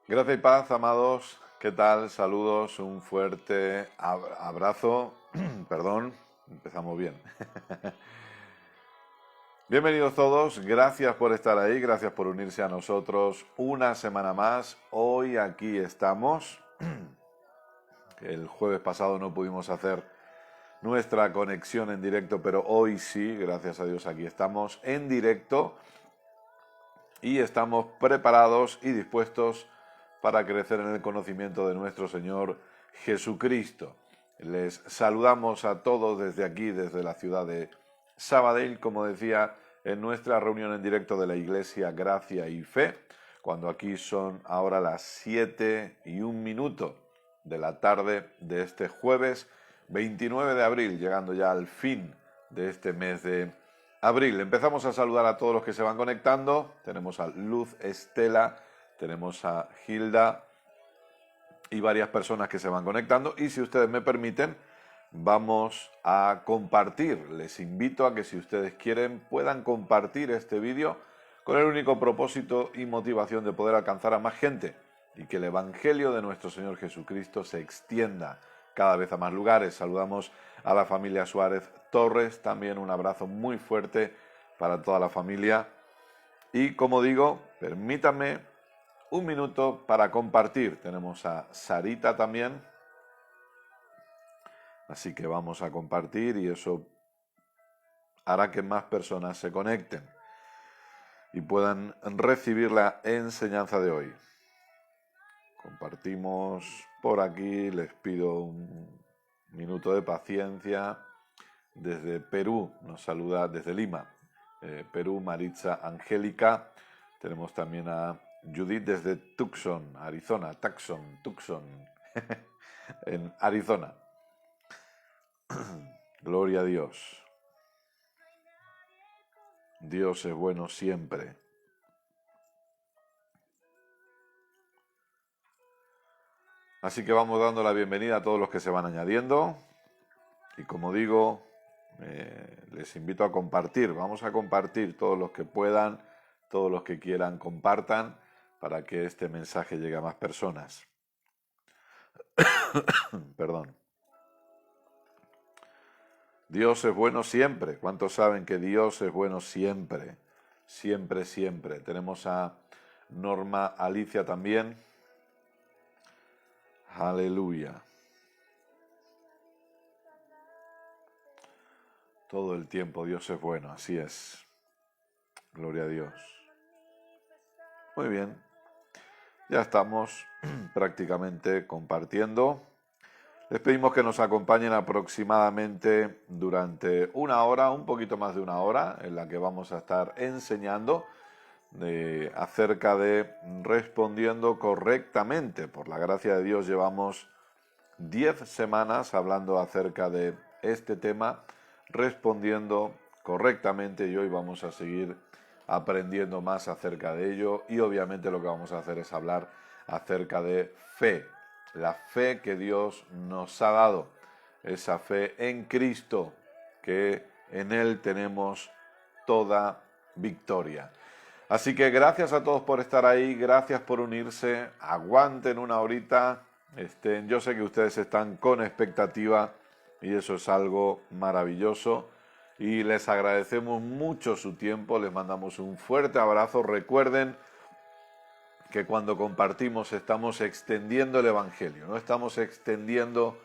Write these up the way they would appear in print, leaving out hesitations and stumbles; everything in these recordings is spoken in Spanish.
Gracias y paz, amados. ¿Qué tal? Saludos, un fuerte abrazo. Perdón, empezamos bien. Bienvenidos todos, gracias por estar ahí, gracias por unirse a nosotros una semana más. Hoy aquí estamos. El jueves pasado no pudimos hacer nuestra conexión en directo, pero hoy sí, gracias a Dios, aquí estamos en directo y estamos preparados y dispuestos para crecer en el conocimiento de nuestro Señor Jesucristo. Les saludamos a todos desde aquí, desde la ciudad de Sabadell, como decía, en nuestra reunión en directo de la Iglesia Gracia y Fe, cuando aquí son ahora las 7:01 de la tarde de este jueves 29 de abril, llegando ya al fin de este mes de abril. Empezamos a saludar a todos los que se van conectando. Tenemos a Luz Estela, tenemos a Hilda y varias personas que se van conectando. Y si ustedes me permiten, vamos a compartir. Les invito a que si ustedes quieren puedan compartir este vídeo con el único propósito y motivación de poder alcanzar a más gente y que el Evangelio de nuestro Señor Jesucristo se extienda cada vez a más lugares. Saludamos a la familia Suárez Torres, también un abrazo muy fuerte para toda la familia. Y como digo, permítanme un minuto para compartir. Tenemos a Sarita también, así que vamos a compartir y eso hará que más personas se conecten y puedan recibir la enseñanza de hoy. Compartimos por aquí, les pido un minuto de paciencia. Desde Perú nos saluda, desde Lima, Perú, Maritza Angélica. Tenemos también a Judith desde Tucson, Arizona, Tucson, en Arizona. Gloria a Dios. Dios es bueno siempre. Así que vamos dando la bienvenida a todos los que se van añadiendo. Y como digo, les invito a compartir. Vamos a compartir todos los que puedan, todos los que quieran, compartan para que este mensaje llegue a más personas. Perdón. Dios es bueno siempre. ¿Cuántos saben que Dios es bueno siempre? Siempre, siempre. Tenemos a Norma Alicia también. Aleluya. Todo el tiempo Dios es bueno, así es. Gloria a Dios. Muy bien. Ya estamos prácticamente compartiendo. Les pedimos que nos acompañen aproximadamente durante una hora, un poquito más de una hora, en la que vamos a estar enseñando acerca de respondiendo correctamente. Por la gracia de Dios llevamos 10 semanas hablando acerca de este tema, respondiendo correctamente, y hoy vamos a seguir aprendiendo más acerca de ello y obviamente lo que vamos a hacer es hablar acerca de fe. La fe que Dios nos ha dado, esa fe en Cristo, que en Él tenemos toda victoria. Así que gracias a todos por estar ahí, gracias por unirse, aguanten una horita, yo sé que ustedes están con expectativa y eso es algo maravilloso y les agradecemos mucho su tiempo, les mandamos un fuerte abrazo. Recuerden que cuando compartimos estamos extendiendo el Evangelio, no estamos extendiendo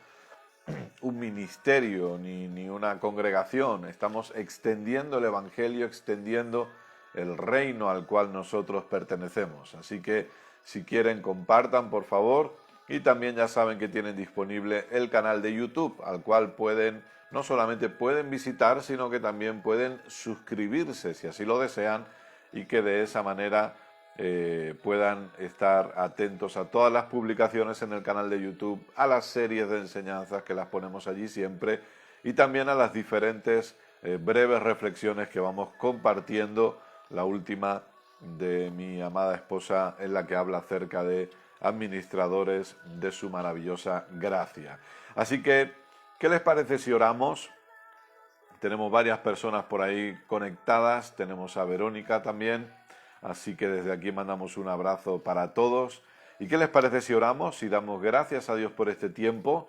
un ministerio ni una congregación, estamos extendiendo el Evangelio, extendiendo el reino al cual nosotros pertenecemos. Así que si quieren compartan por favor y también ya saben que tienen disponible el canal de YouTube al cual pueden, no solamente pueden visitar, sino que también pueden suscribirse si así lo desean y que de esa manera puedan estar atentos a todas las publicaciones en el canal de YouTube, a las series de enseñanzas que las ponemos allí siempre y también a las diferentes breves reflexiones que vamos compartiendo. La última de mi amada esposa en la que habla acerca de administradores de su maravillosa gracia. Así que, ¿qué les parece si oramos? Tenemos varias personas por ahí conectadas, tenemos a Verónica también. Así que desde aquí mandamos un abrazo para todos ¿Y qué les parece si oramos, si damos gracias a Dios por este tiempo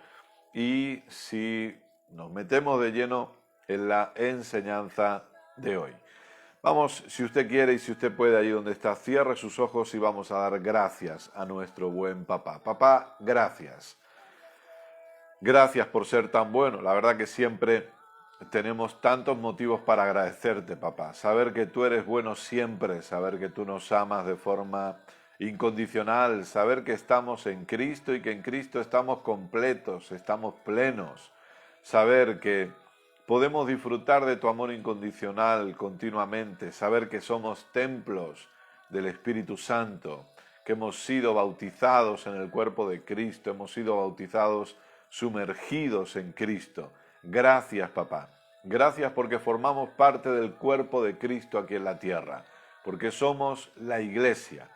y si nos metemos de lleno en la enseñanza de hoy? Vamos, si usted quiere y si usted puede, ahí donde está, cierre sus ojos y vamos a dar gracias a nuestro buen papá. Papá, gracias. Gracias por ser tan bueno. La verdad que siempre tenemos tantos motivos para agradecerte, papá. Saber que tú eres bueno siempre, saber que tú nos amas de forma incondicional, saber que estamos en Cristo y que en Cristo estamos completos, estamos plenos. Saber que podemos disfrutar de tu amor incondicional continuamente, saber que somos templos del Espíritu Santo, que hemos sido bautizados en el cuerpo de Cristo, hemos sido bautizados sumergidos en Cristo. Gracias, papá. Gracias porque formamos parte del cuerpo de Cristo aquí en la tierra, porque somos la iglesia,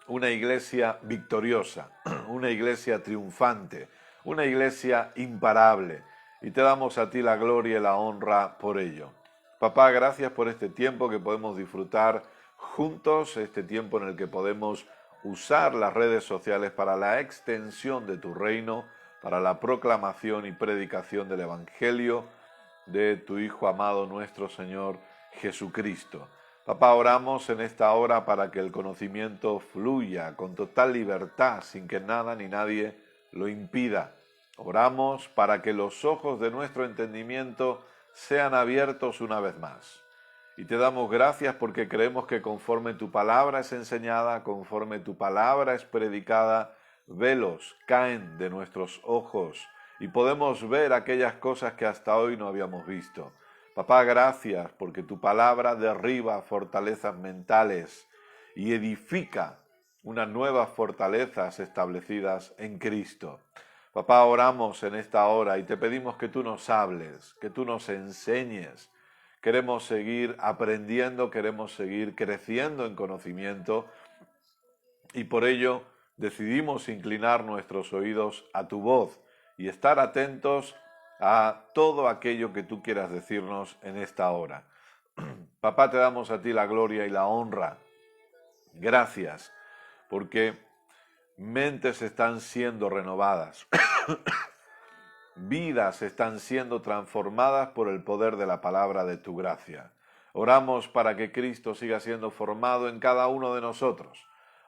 una iglesia victoriosa, una iglesia triunfante, una iglesia imparable, y te damos a ti la gloria y la honra por ello. Papá, gracias por este tiempo que podemos disfrutar juntos, este tiempo en el que podemos usar las redes sociales para la extensión de tu reino, para la proclamación y predicación del Evangelio de tu Hijo amado, nuestro Señor Jesucristo. Papá, oramos en esta hora para que el conocimiento fluya con total libertad, sin que nada ni nadie lo impida. Oramos para que los ojos de nuestro entendimiento sean abiertos una vez más. Y te damos gracias porque creemos que conforme tu palabra es enseñada, conforme tu palabra es predicada, velos caen de nuestros ojos y podemos ver aquellas cosas que hasta hoy no habíamos visto. Papá, gracias porque tu palabra derriba fortalezas mentales y edifica unas nuevas fortalezas establecidas en Cristo. Papá, oramos en esta hora y te pedimos que tú nos hables, que tú nos enseñes. Queremos seguir aprendiendo, queremos seguir creciendo en conocimiento y por ello decidimos inclinar nuestros oídos a tu voz y estar atentos a todo aquello que tú quieras decirnos en esta hora. Papá, te damos a ti la gloria y la honra. Gracias, porque mentes están siendo renovadas, vidas están siendo transformadas por el poder de la palabra de tu gracia. Oramos para que Cristo siga siendo formado en cada uno de nosotros.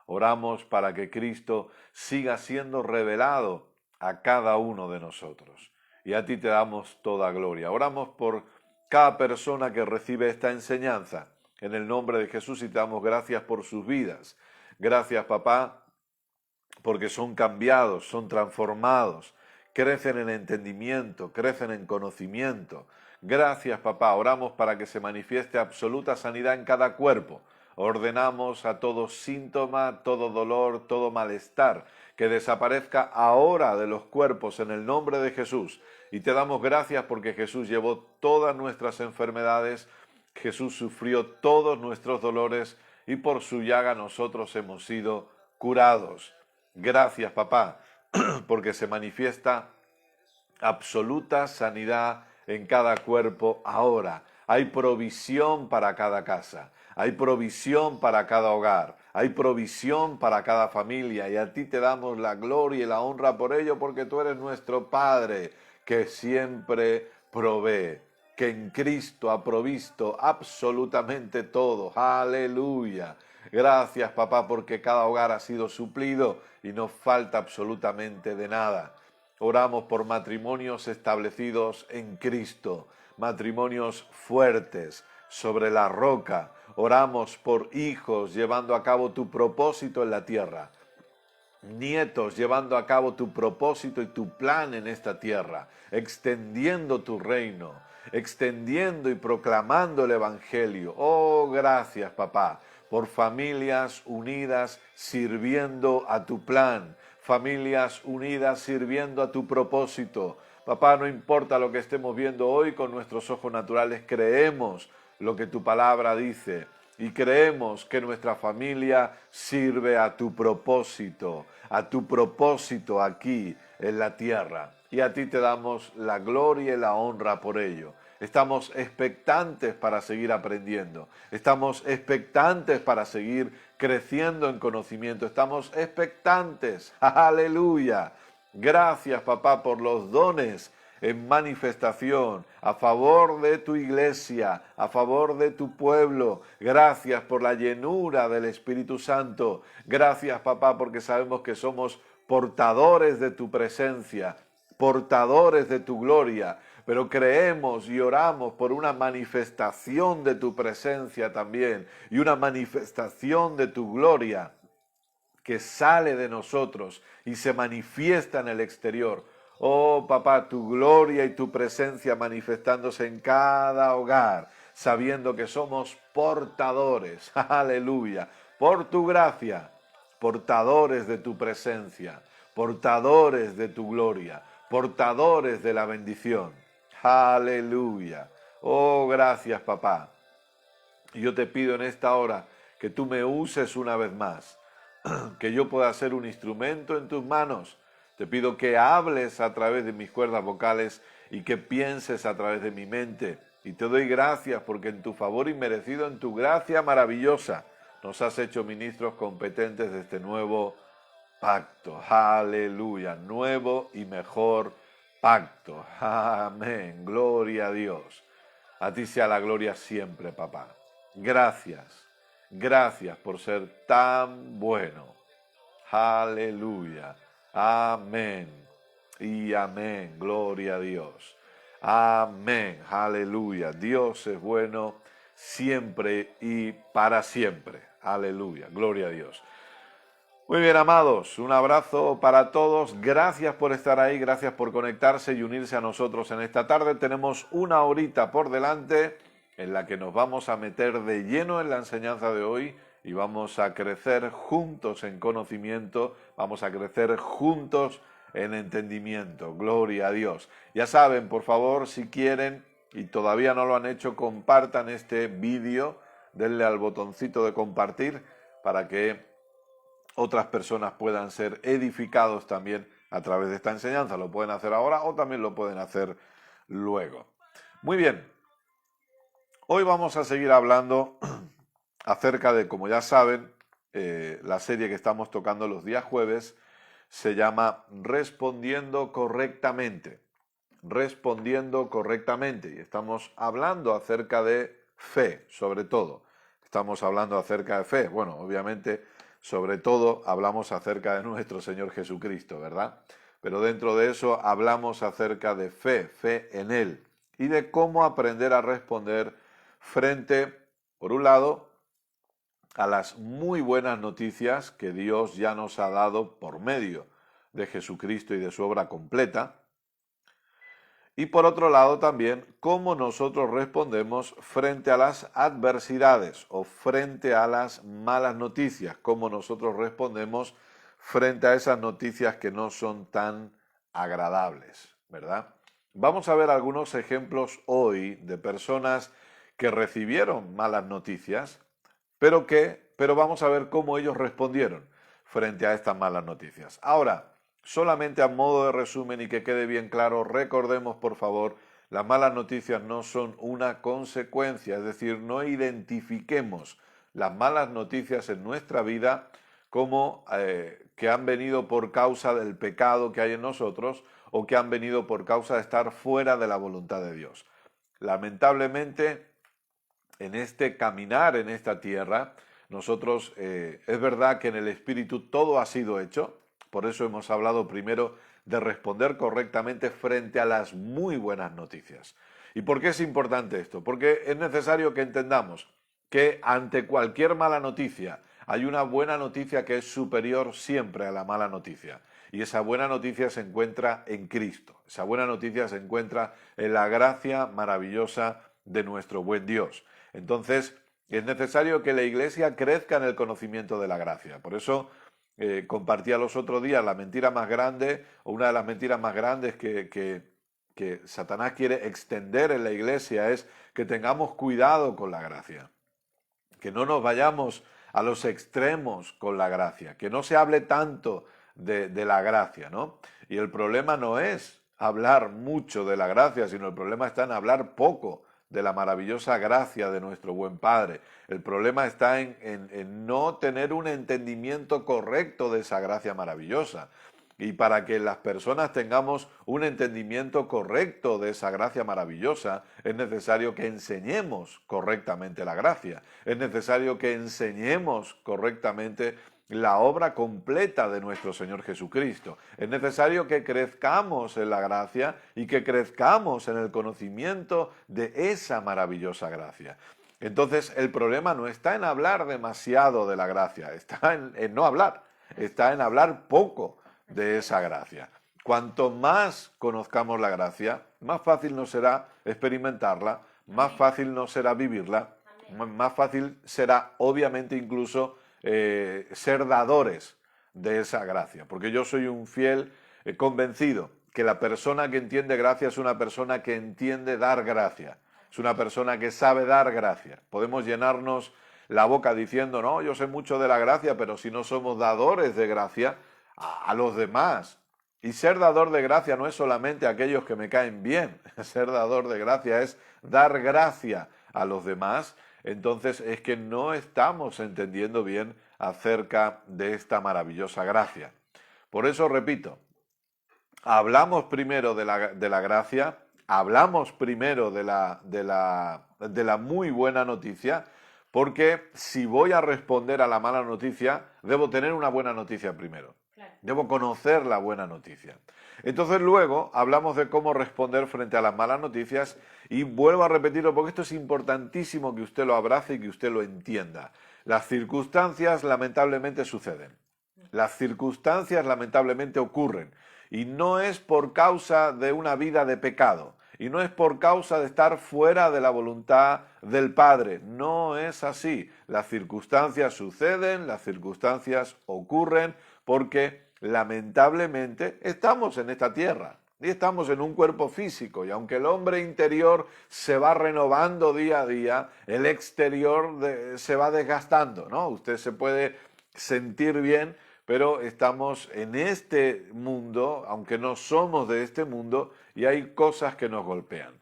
Oramos para que Cristo siga siendo revelado a cada uno de nosotros. Y a ti te damos toda gloria. Oramos por cada persona que recibe esta enseñanza. En el nombre de Jesús y te damos gracias por sus vidas. Gracias, papá, porque son cambiados, son transformados, crecen en entendimiento, crecen en conocimiento. Gracias, papá. Oramos para que se manifieste absoluta sanidad en cada cuerpo. Ordenamos a todo síntoma, todo dolor, todo malestar, que desaparezca ahora de los cuerpos en el nombre de Jesús. Y te damos gracias porque Jesús llevó todas nuestras enfermedades, Jesús sufrió todos nuestros dolores y por su llaga nosotros hemos sido curados. Gracias, papá, porque se manifiesta absoluta sanidad en cada cuerpo ahora. Hay provisión para cada casa, hay provisión para cada hogar, hay provisión para cada familia y a ti te damos la gloria y la honra por ello porque tú eres nuestro Padre que siempre provee, que en Cristo ha provisto absolutamente todo. Aleluya. Gracias, papá, porque cada hogar ha sido suplido y no falta absolutamente de nada. Oramos por matrimonios establecidos en Cristo, matrimonios fuertes sobre la roca. Oramos por hijos llevando a cabo tu propósito en la tierra, nietos llevando a cabo tu propósito y tu plan en esta tierra, extendiendo tu reino, extendiendo y proclamando el Evangelio. Oh, gracias, papá, por familias unidas sirviendo a tu plan, familias unidas sirviendo a tu propósito. Papá, no importa lo que estemos viendo hoy con nuestros ojos naturales, creemos lo que tu palabra dice y creemos que nuestra familia sirve a tu propósito aquí en la tierra. Y a ti te damos la gloria y la honra por ello. Estamos expectantes para seguir aprendiendo. Estamos expectantes para seguir creciendo en conocimiento. Estamos expectantes. Aleluya. Gracias, papá, por los dones en manifestación a favor de tu iglesia, a favor de tu pueblo. Gracias por la llenura del Espíritu Santo. Gracias, papá, porque sabemos que somos portadores de tu presencia, portadores de tu gloria, pero creemos y oramos por una manifestación de tu presencia también y una manifestación de tu gloria que sale de nosotros y se manifiesta en el exterior. Oh, papá, tu gloria y tu presencia manifestándose en cada hogar, sabiendo que somos portadores, aleluya, por tu gracia, portadores de tu presencia, portadores de tu gloria, portadores de la bendición. Aleluya. Oh, gracias, papá. Y yo te pido en esta hora que tú me uses una vez más, que yo pueda ser un instrumento en tus manos. Te pido que hables a través de mis cuerdas vocales y que pienses a través de mi mente. Y te doy gracias porque en tu favor inmerecido, en tu gracia maravillosa, nos has hecho ministros competentes de este nuevo pacto. Aleluya, nuevo y mejor pacto. Amén, gloria a Dios. A ti sea la gloria siempre, papá. Gracias, gracias por ser tan bueno. Aleluya, amén y amén, gloria a Dios. Amén, aleluya. Dios es bueno siempre y para siempre. Aleluya, gloria a Dios. Muy bien, amados, un abrazo para todos. Gracias por estar ahí, gracias por conectarse y unirse a nosotros en esta tarde. Tenemos una horita por delante en la que nos vamos a meter de lleno en la enseñanza de hoy y vamos a crecer juntos en conocimiento, vamos a crecer juntos en entendimiento. Gloria a Dios. Ya saben, por favor, si quieren y todavía no lo han hecho, compartan este vídeo, denle al botoncito de compartir para que otras personas puedan ser edificados también a través de esta enseñanza. Lo pueden hacer ahora o también lo pueden hacer luego. Muy bien, hoy vamos a seguir hablando acerca de, como ya saben, la serie que estamos tocando los días jueves se llama Respondiendo Correctamente. Respondiendo correctamente. Y estamos hablando acerca de fe, sobre todo. Estamos hablando acerca de fe. Bueno, obviamente, sobre todo hablamos acerca de nuestro Señor Jesucristo, ¿verdad? Pero dentro de eso hablamos acerca de fe, fe en Él, y de cómo aprender a responder frente, por un lado, a las muy buenas noticias que Dios ya nos ha dado por medio de Jesucristo y de su obra completa, y por otro lado también cómo nosotros respondemos frente a las adversidades o frente a las malas noticias, cómo nosotros respondemos frente a esas noticias que no son tan agradables, ¿verdad? Vamos a ver algunos ejemplos hoy de personas que recibieron malas noticias, pero vamos a ver cómo ellos respondieron frente a estas malas noticias. Ahora, solamente a modo de resumen y que quede bien claro, recordemos por favor, las malas noticias no son una consecuencia, es decir, no identifiquemos las malas noticias en nuestra vida como que han venido por causa del pecado que hay en nosotros o que han venido por causa de estar fuera de la voluntad de Dios. Lamentablemente, en este caminar en esta tierra, nosotros, es verdad que en el Espíritu todo ha sido hecho, por eso hemos hablado primero de responder correctamente frente a las muy buenas noticias. ¿Y por qué es importante esto? Porque es necesario que entendamos que ante cualquier mala noticia hay una buena noticia que es superior siempre a la mala noticia. Y esa buena noticia se encuentra en Cristo. Esa buena noticia se encuentra en la gracia maravillosa de nuestro buen Dios. Entonces, es necesario que la Iglesia crezca en el conocimiento de la gracia. Por eso compartía los otros días la mentira más grande, o una de las mentiras más grandes que Satanás quiere extender en la Iglesia es que tengamos cuidado con la gracia, que no nos vayamos a los extremos con la gracia, que no se hable tanto de la gracia, ¿no? Y el problema no es hablar mucho de la gracia, sino el problema está en hablar poco de la maravillosa gracia de nuestro buen Padre. El problema está en no tener un entendimiento correcto de esa gracia maravillosa. Y para que las personas tengamos un entendimiento correcto de esa gracia maravillosa, es necesario que enseñemos correctamente la gracia. Es necesario que enseñemos correctamente la obra completa de nuestro Señor Jesucristo. Es necesario que crezcamos en la gracia y que crezcamos en el conocimiento de esa maravillosa gracia. Entonces, el problema no está en hablar demasiado de la gracia, está en no hablar, está en hablar poco de esa gracia. Cuanto más conozcamos la gracia, más fácil nos será experimentarla, más fácil nos será vivirla, más fácil será, obviamente, incluso ser dadores de esa gracia. Porque yo soy un fiel convencido que la persona que entiende gracia es una persona que entiende dar gracia. Es una persona que sabe dar gracia. Podemos llenarnos la boca diciendo, no, yo sé mucho de la gracia, pero si no somos dadores de gracia a los demás. Y ser dador de gracia no es solamente a aquellos que me caen bien. Ser dador de gracia es dar gracia a los demás. Entonces es que no estamos entendiendo bien acerca de esta maravillosa gracia. Por eso repito, hablamos primero de la gracia, hablamos primero de la muy buena noticia, porque si voy a responder a la mala noticia, debo tener una buena noticia primero. Claro. Debo conocer la buena noticia. Entonces luego hablamos de cómo responder frente a las malas noticias y vuelvo a repetirlo porque esto es importantísimo que usted lo abrace y que usted lo entienda. Las circunstancias lamentablemente suceden. Las circunstancias lamentablemente ocurren y no es por causa de una vida de pecado y no es por causa de estar fuera de la voluntad del Padre. No es así. Las circunstancias suceden, las circunstancias ocurren porque lamentablemente estamos en esta tierra y estamos en un cuerpo físico y aunque el hombre interior se va renovando día a día, el exterior se va desgastando, ¿no? Usted se puede sentir bien, pero estamos en este mundo, aunque no somos de este mundo, y hay cosas que nos golpean.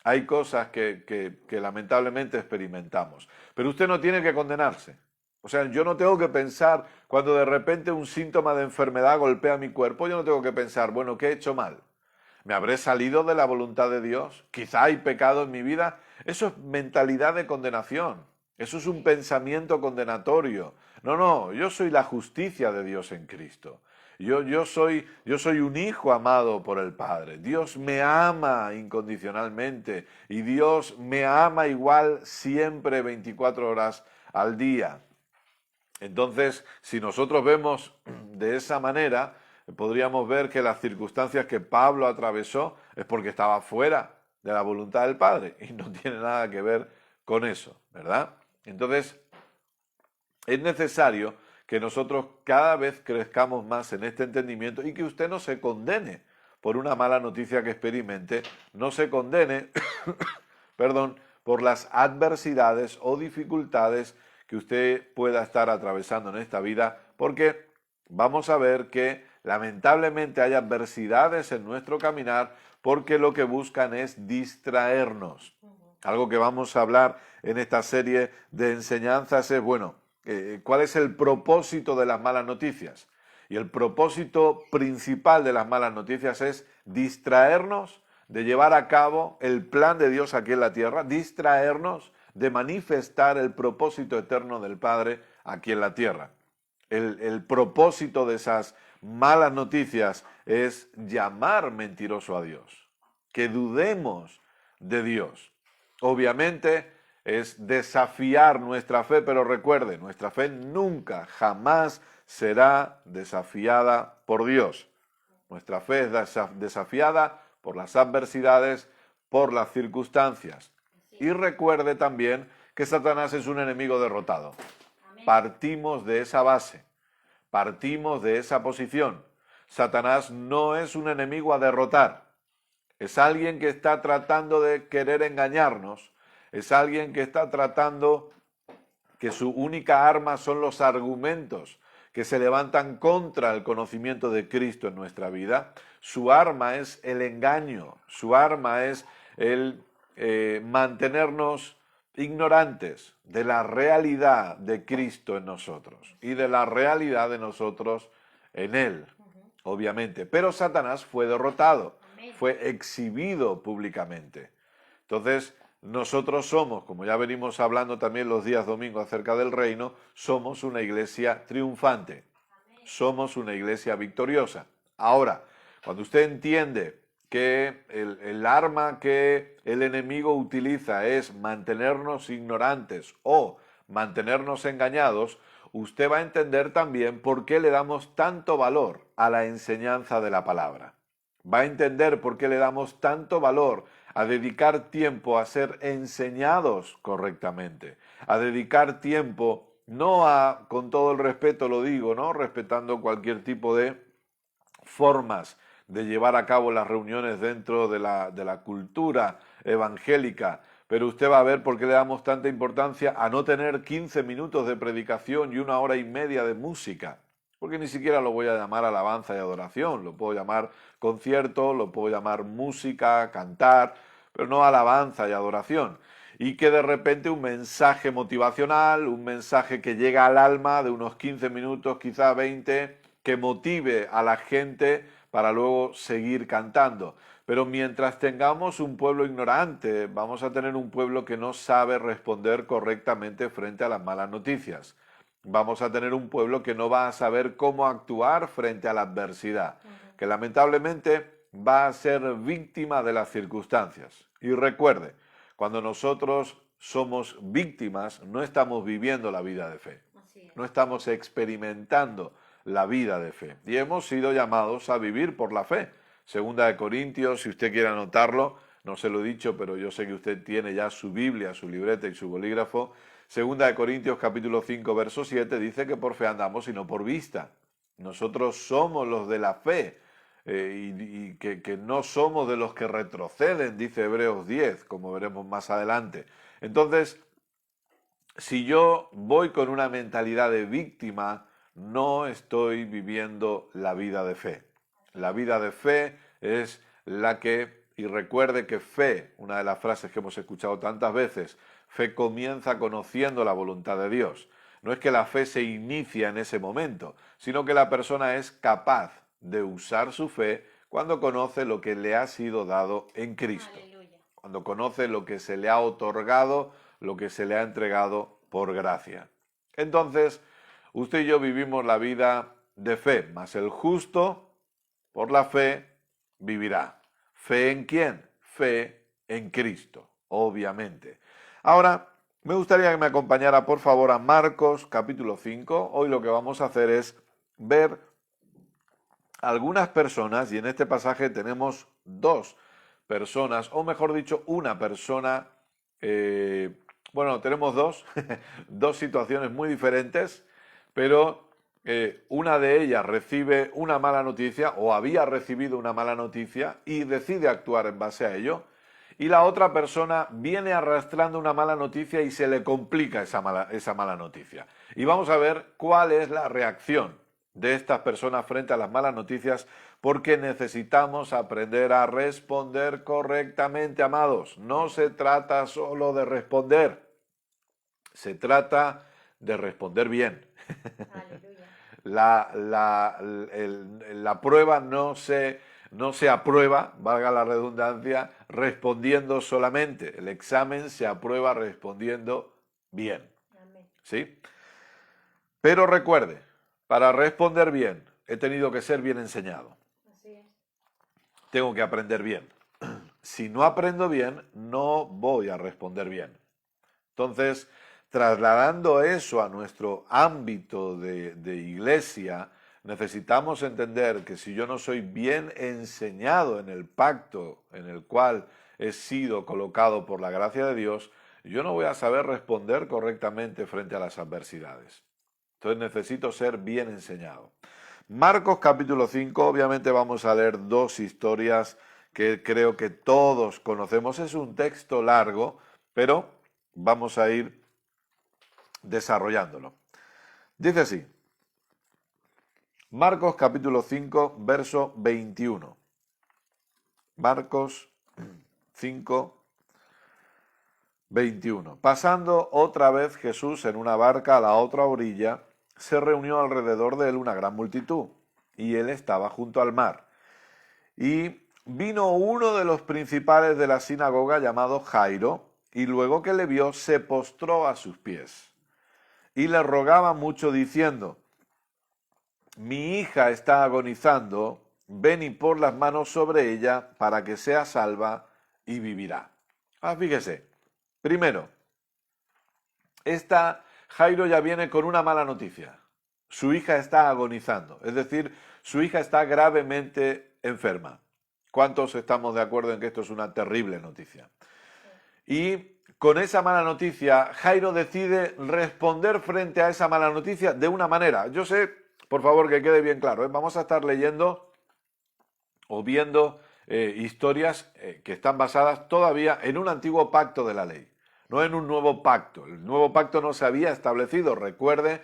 Hay cosas que lamentablemente experimentamos. Pero usted no tiene que condenarse. O sea, yo no tengo que pensar, cuando de repente un síntoma de enfermedad golpea mi cuerpo, yo no tengo que pensar, bueno, ¿qué he hecho mal? ¿Me habré salido de la voluntad de Dios? ¿Quizá hay pecado en mi vida? Eso es mentalidad de condenación. Eso es un pensamiento condenatorio. No, yo soy la justicia de Dios en Cristo. Yo soy un hijo amado por el Padre. Dios me ama incondicionalmente y Dios me ama igual siempre 24 horas al día. Entonces, si nosotros vemos de esa manera, podríamos ver que las circunstancias que Pablo atravesó es porque estaba fuera de la voluntad del Padre y no tiene nada que ver con eso, ¿verdad? Entonces, es necesario que nosotros cada vez crezcamos más en este entendimiento y que usted no se condene por una mala noticia que experimente, no se condene, perdón, por las adversidades o dificultades que usted pueda estar atravesando en esta vida, porque vamos a ver que lamentablemente hay adversidades en nuestro caminar porque lo que buscan es distraernos. Algo que vamos a hablar en esta serie de enseñanzas es, bueno, ¿cuál es el propósito de las malas noticias? Y el propósito principal de las malas noticias es distraernos de llevar a cabo el plan de Dios aquí en la tierra, distraernos de manifestar el propósito eterno del Padre aquí en la tierra. El propósito de esas malas noticias es llamar mentiroso a Dios, que dudemos de Dios. Obviamente es desafiar nuestra fe, pero recuerde, nuestra fe nunca, jamás será desafiada por Dios. Nuestra fe es desafiada por las adversidades, por las circunstancias. Y recuerde también que Satanás es un enemigo derrotado. Amén. Partimos de esa base, partimos de esa posición. Satanás no es un enemigo a derrotar. Es alguien que está tratando de querer engañarnos. Es alguien que está tratando que su única arma son los argumentos, que se levantan contra el conocimiento de Cristo en nuestra vida. Su arma es el engaño, su arma es el mantenernos ignorantes de la realidad de Cristo en nosotros y de la realidad de nosotros en Él, obviamente. Pero Satanás fue derrotado, fue exhibido públicamente. Entonces, nosotros somos, como ya venimos hablando también los días domingos acerca del reino, somos una iglesia triunfante, somos una iglesia victoriosa. Ahora, cuando usted entiende que el arma que el enemigo utiliza es mantenernos ignorantes o mantenernos engañados, usted va a entender también por qué le damos tanto valor a la enseñanza de la palabra. Va a entender por qué le damos tanto valor a dedicar tiempo a ser enseñados correctamente, a dedicar tiempo, no a, con todo el respeto lo digo, ¿no? Respetando cualquier tipo de formas de llevar a cabo las reuniones dentro de la cultura evangélica, pero usted va a ver por qué le damos tanta importancia a no tener 15 minutos de predicación y 1 hora y media de música, porque ni siquiera lo voy a llamar alabanza y adoración, lo puedo llamar concierto, lo puedo llamar música, cantar, pero no alabanza y adoración. Y que de repente un mensaje motivacional, un mensaje que llega al alma de unos 15 minutos, quizá 20, que motive a la gente para luego seguir cantando. Pero mientras tengamos un pueblo ignorante, vamos a tener un pueblo que no sabe responder correctamente frente a las malas noticias. Vamos a tener un pueblo que no va a saber cómo actuar frente a la adversidad, que lamentablemente va a ser víctima de las circunstancias. Y recuerde, cuando nosotros somos víctimas, no estamos viviendo la vida de fe, no estamos experimentando la vida de fe. Y hemos sido llamados a vivir por la fe. Segunda de Corintios, si usted quiere anotarlo, no se lo he dicho, pero yo sé que usted tiene ya su Biblia, su libreta y su bolígrafo. Segunda de Corintios capítulo 5, verso 7, dice que por fe andamos y no por vista. Nosotros somos los de la fe y que no somos de los que retroceden, dice Hebreos 10, como veremos más adelante. Entonces, si yo voy con una mentalidad de víctima, no estoy viviendo la vida de fe. La vida de fe es la que, y recuerde que fe, una de las frases que hemos escuchado tantas veces, fe comienza conociendo la voluntad de Dios. No es que la fe se inicia en ese momento, sino que la persona es capaz de usar su fe cuando conoce lo que le ha sido dado en Cristo. Aleluya. Cuando conoce lo que se le ha otorgado, lo que se le ha entregado por gracia. Entonces, usted y yo vivimos la vida de fe, mas el justo por la fe vivirá. ¿Fe en quién? Fe en Cristo, obviamente. Ahora, me gustaría que me acompañara por favor a Marcos capítulo 5. Hoy lo que vamos a hacer es ver algunas personas, y en este pasaje tenemos dos personas, o mejor dicho, una persona, tenemos dos situaciones muy diferentes, pero una de ellas recibe una mala noticia, o había recibido una mala noticia, y decide actuar en base a ello, y la otra persona viene arrastrando una mala noticia y se le complica esa mala noticia. Y vamos a ver cuál es la reacción de estas personas frente a las malas noticias, porque necesitamos aprender a responder correctamente, amados. No se trata solo de responder, se trata de responder bien. La prueba no se aprueba, valga la redundancia, respondiendo solamente. El examen se aprueba respondiendo bien. ¿Sí? Pero recuerde, para responder bien, he tenido que ser bien enseñado. Así es. Tengo que aprender bien. Si no aprendo bien, no voy a responder bien. Entonces, trasladando eso a nuestro ámbito de iglesia, necesitamos entender que si yo no soy bien enseñado en el pacto en el cual he sido colocado por la gracia de Dios, yo no voy a saber responder correctamente frente a las adversidades. Entonces necesito ser bien enseñado. Marcos capítulo 5, obviamente vamos a leer dos historias que creo que todos conocemos. Es un texto largo, pero vamos a ir desarrollándolo. Dice así: Marcos capítulo 5, verso 21. Marcos 5, 21. Pasando otra vez Jesús en una barca a la otra orilla, se reunió alrededor de él una gran multitud, y él estaba junto al mar. Y vino uno de los principales de la sinagoga llamado Jairo, y luego que le vio se postró a sus pies y le rogaba mucho diciendo: mi hija está agonizando, ven y pon las manos sobre ella para que sea salva y vivirá. Fíjese, primero, Jairo ya viene con una mala noticia. Su hija está agonizando, es decir, su hija está gravemente enferma. ¿Cuántos estamos de acuerdo en que esto es una terrible noticia? Y con esa mala noticia, Jairo decide responder frente a esa mala noticia de una manera. Yo sé, por favor, que quede bien claro, vamos a estar leyendo o viendo historias que están basadas todavía en un antiguo pacto de la ley, no en un nuevo pacto. El nuevo pacto no se había establecido. Recuerde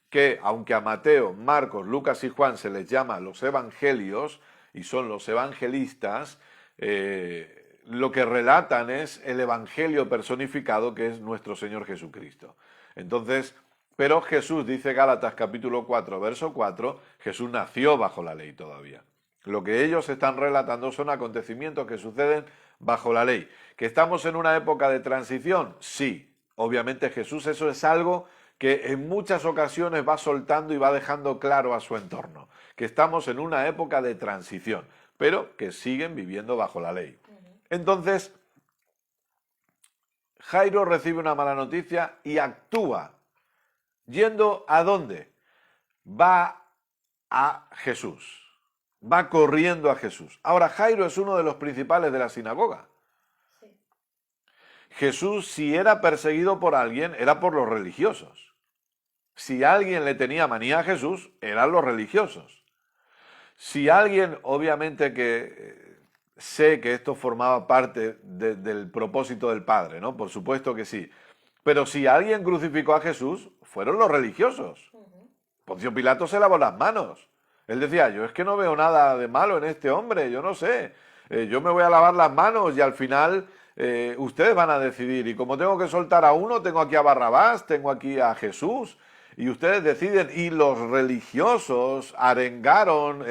que aunque a Mateo, Marcos, Lucas y Juan se les llama los evangelios y son los evangelistas, lo que relatan es el evangelio personificado, que es nuestro Señor Jesucristo. Entonces, pero Jesús, dice Gálatas capítulo 4, verso 4, Jesús nació bajo la ley todavía. Lo que ellos están relatando son acontecimientos que suceden bajo la ley. ¿Que estamos en una época de transición? Sí, obviamente Jesús eso es algo que en muchas ocasiones va soltando y va dejando claro a su entorno, que estamos en una época de transición, pero que siguen viviendo bajo la ley. Entonces, Jairo recibe una mala noticia y actúa. ¿Yendo a dónde? Va a Jesús. Va corriendo a Jesús. Ahora, Jairo es uno de los principales de la sinagoga. Sí. Jesús, si era perseguido por alguien, era por los religiosos. Si alguien le tenía manía a Jesús, eran los religiosos. Si alguien, obviamente que sé que esto formaba parte del propósito del Padre, ¿no? Por supuesto que sí. Pero si alguien crucificó a Jesús, fueron los religiosos. Poncio Pilato se lavó las manos. Él decía, yo es que no veo nada de malo en este hombre, yo no sé. Yo me voy a lavar las manos y al final ustedes van a decidir. Y como tengo que soltar a uno, tengo aquí a Barrabás, tengo aquí a Jesús. Y ustedes deciden. Y los religiosos arengaron,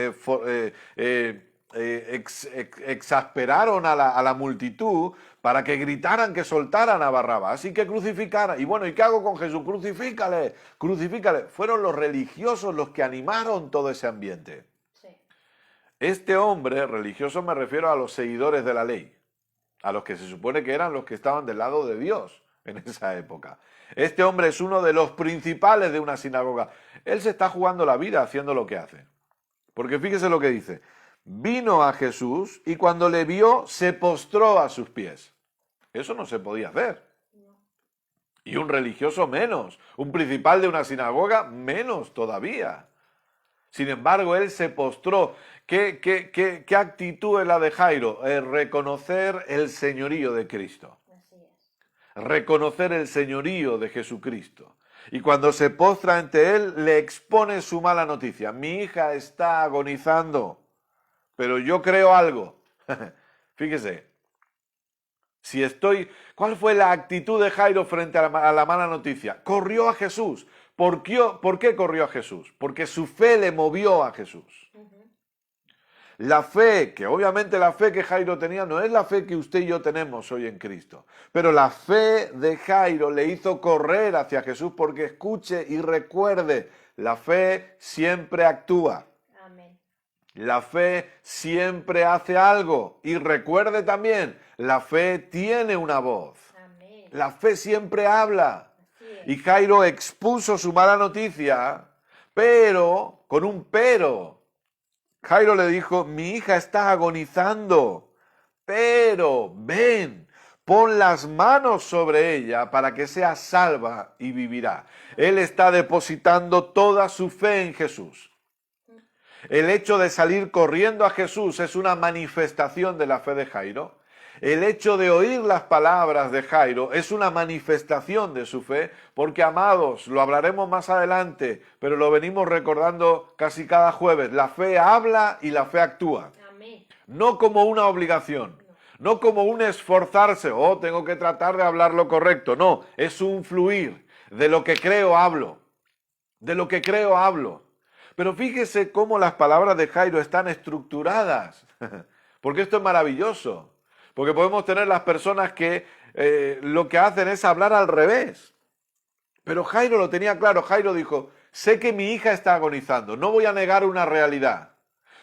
exasperaron a la multitud para que gritaran que soltaran a Barrabás y que crucificaran. Y bueno, ¿y qué hago con Jesús? Crucifícale, crucifícale. Fueron los religiosos los que animaron todo ese ambiente. Sí. Este hombre, religioso me refiero a los seguidores de la ley, a los que se supone que eran los que estaban del lado de Dios en esa época. Este hombre es uno de los principales de una sinagoga. Él se está jugando la vida haciendo lo que hace. Porque fíjese lo que dice. Vino a Jesús y cuando le vio se postró a sus pies. Eso no se podía hacer. Y un religioso menos, un principal de una sinagoga menos todavía. Sin embargo, él se postró. ¿Qué actitud es la de Jairo? Reconocer el señorío de Cristo. Así es. Reconocer el señorío de Jesucristo. Y cuando se postra ante él, le expone su mala noticia. Mi hija está agonizando. Pero yo creo algo. Fíjese, ¿cuál fue la actitud de Jairo frente a la mala noticia? Corrió a Jesús. ¿Por qué corrió a Jesús? Porque su fe le movió a Jesús. La fe, que obviamente la fe que Jairo tenía no es la fe que usted y yo tenemos hoy en Cristo. Pero la fe de Jairo le hizo correr hacia Jesús porque escuche y recuerde, la fe siempre actúa. La fe siempre hace algo. Y recuerde también, la fe tiene una voz. Amén. La fe siempre habla. Y Jairo expuso su mala noticia, pero, con un pero. Jairo le dijo, mi hija está agonizando, pero ven, pon las manos sobre ella para que sea salva y vivirá. Él está depositando toda su fe en Jesús. El hecho de salir corriendo a Jesús es una manifestación de la fe de Jairo. El hecho de oír las palabras de Jairo es una manifestación de su fe, porque, amados, lo hablaremos más adelante, pero lo venimos recordando casi cada jueves, la fe habla y la fe actúa. Amén. No como una obligación, no como un esforzarse, tengo que tratar de hablar lo correcto, no, es un fluir, de lo que creo hablo, de lo que creo hablo. Pero fíjese cómo las palabras de Jairo están estructuradas, porque esto es maravilloso. Porque podemos tener las personas que lo que hacen es hablar al revés. Pero Jairo lo tenía claro. Jairo dijo, sé que mi hija está agonizando, no voy a negar una realidad.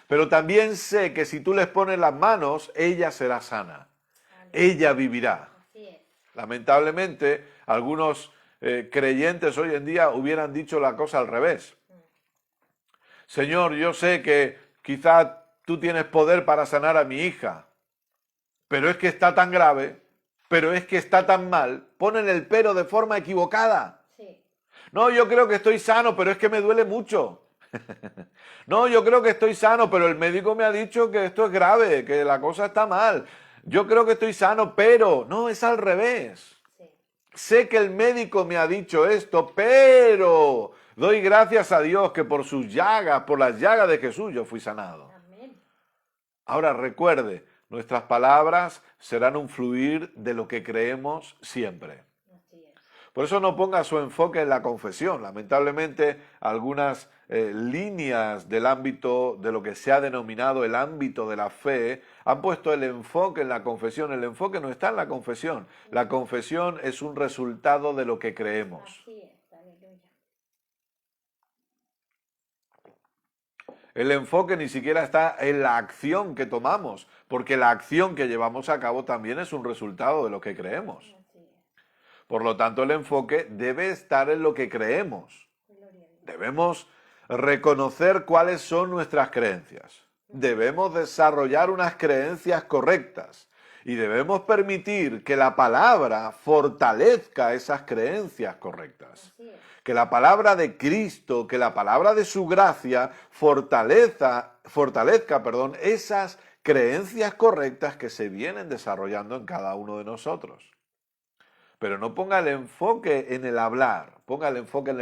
Pero también sé que si tú les pones las manos, ella será sana. Ella vivirá. Así es. Lamentablemente, algunos creyentes hoy en día hubieran dicho la cosa al revés. Señor, yo sé que quizá tú tienes poder para sanar a mi hija, pero es que está tan grave, pero es que está tan mal, ponen el pero de forma equivocada. Sí. No, yo creo que estoy sano, pero es que me duele mucho. No, yo creo que estoy sano, pero el médico me ha dicho que esto es grave, que la cosa está mal. Yo creo que estoy sano, pero no, es al revés. Sí. Sé que el médico me ha dicho esto, pero doy gracias a Dios que por sus llagas, por las llagas de Jesús, yo fui sanado. Amén. Ahora recuerde, nuestras palabras serán un fluir de lo que creemos siempre. Así es. Por eso no ponga su enfoque en la confesión. Lamentablemente, algunas líneas del ámbito de lo que se ha denominado el ámbito de la fe han puesto el enfoque en la confesión. El enfoque no está en la confesión. La confesión es un resultado de lo que creemos. Así es. Aleluya. El enfoque ni siquiera está en la acción que tomamos, porque la acción que llevamos a cabo también es un resultado de lo que creemos. Así es. Por lo tanto, el enfoque debe estar en lo que creemos. Gloria a Dios. Debemos reconocer cuáles son nuestras creencias. Debemos desarrollar unas creencias correctas y debemos permitir que la palabra fortalezca esas creencias correctas. Así es. Que la palabra de Cristo, que la palabra de su gracia fortalezca, esas creencias correctas que se vienen desarrollando en cada uno de nosotros. Pero no ponga el enfoque en el hablar, ponga el enfoque en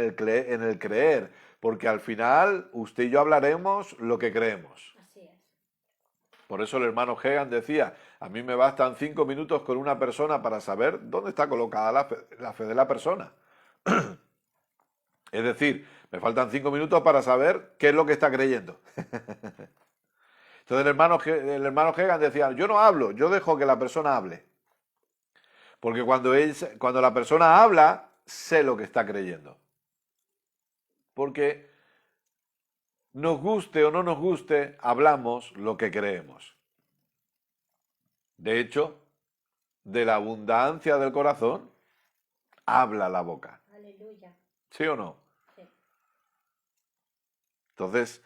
el creer, porque al final usted y yo hablaremos lo que creemos. Así es. Por eso el hermano Hegan decía, a mí me bastan 5 minutos con una persona para saber dónde está colocada la fe de la persona. Es decir, me faltan 5 minutos para saber qué es lo que está creyendo. Entonces el hermano Hegan decía, yo no hablo, yo dejo que la persona hable. Porque cuando la persona habla, sé lo que está creyendo. Porque nos guste o no nos guste, hablamos lo que creemos. De hecho, de la abundancia del corazón, habla la boca. Aleluya. ¿Sí o no? Sí. Entonces,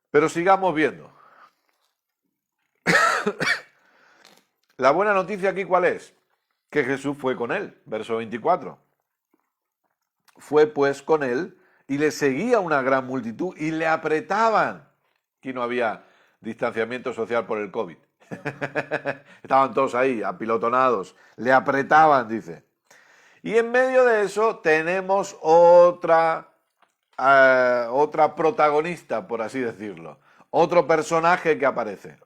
pero sigamos viendo. La buena noticia aquí, ¿cuál es? Que Jesús fue con él, verso 24. Fue pues con él y le seguía una gran multitud y le apretaban. Aquí no había distanciamiento social por el COVID. Estaban todos ahí, apilotonados. Le apretaban, dice. Y en medio de eso tenemos otra protagonista, por así decirlo. Otro personaje que aparece.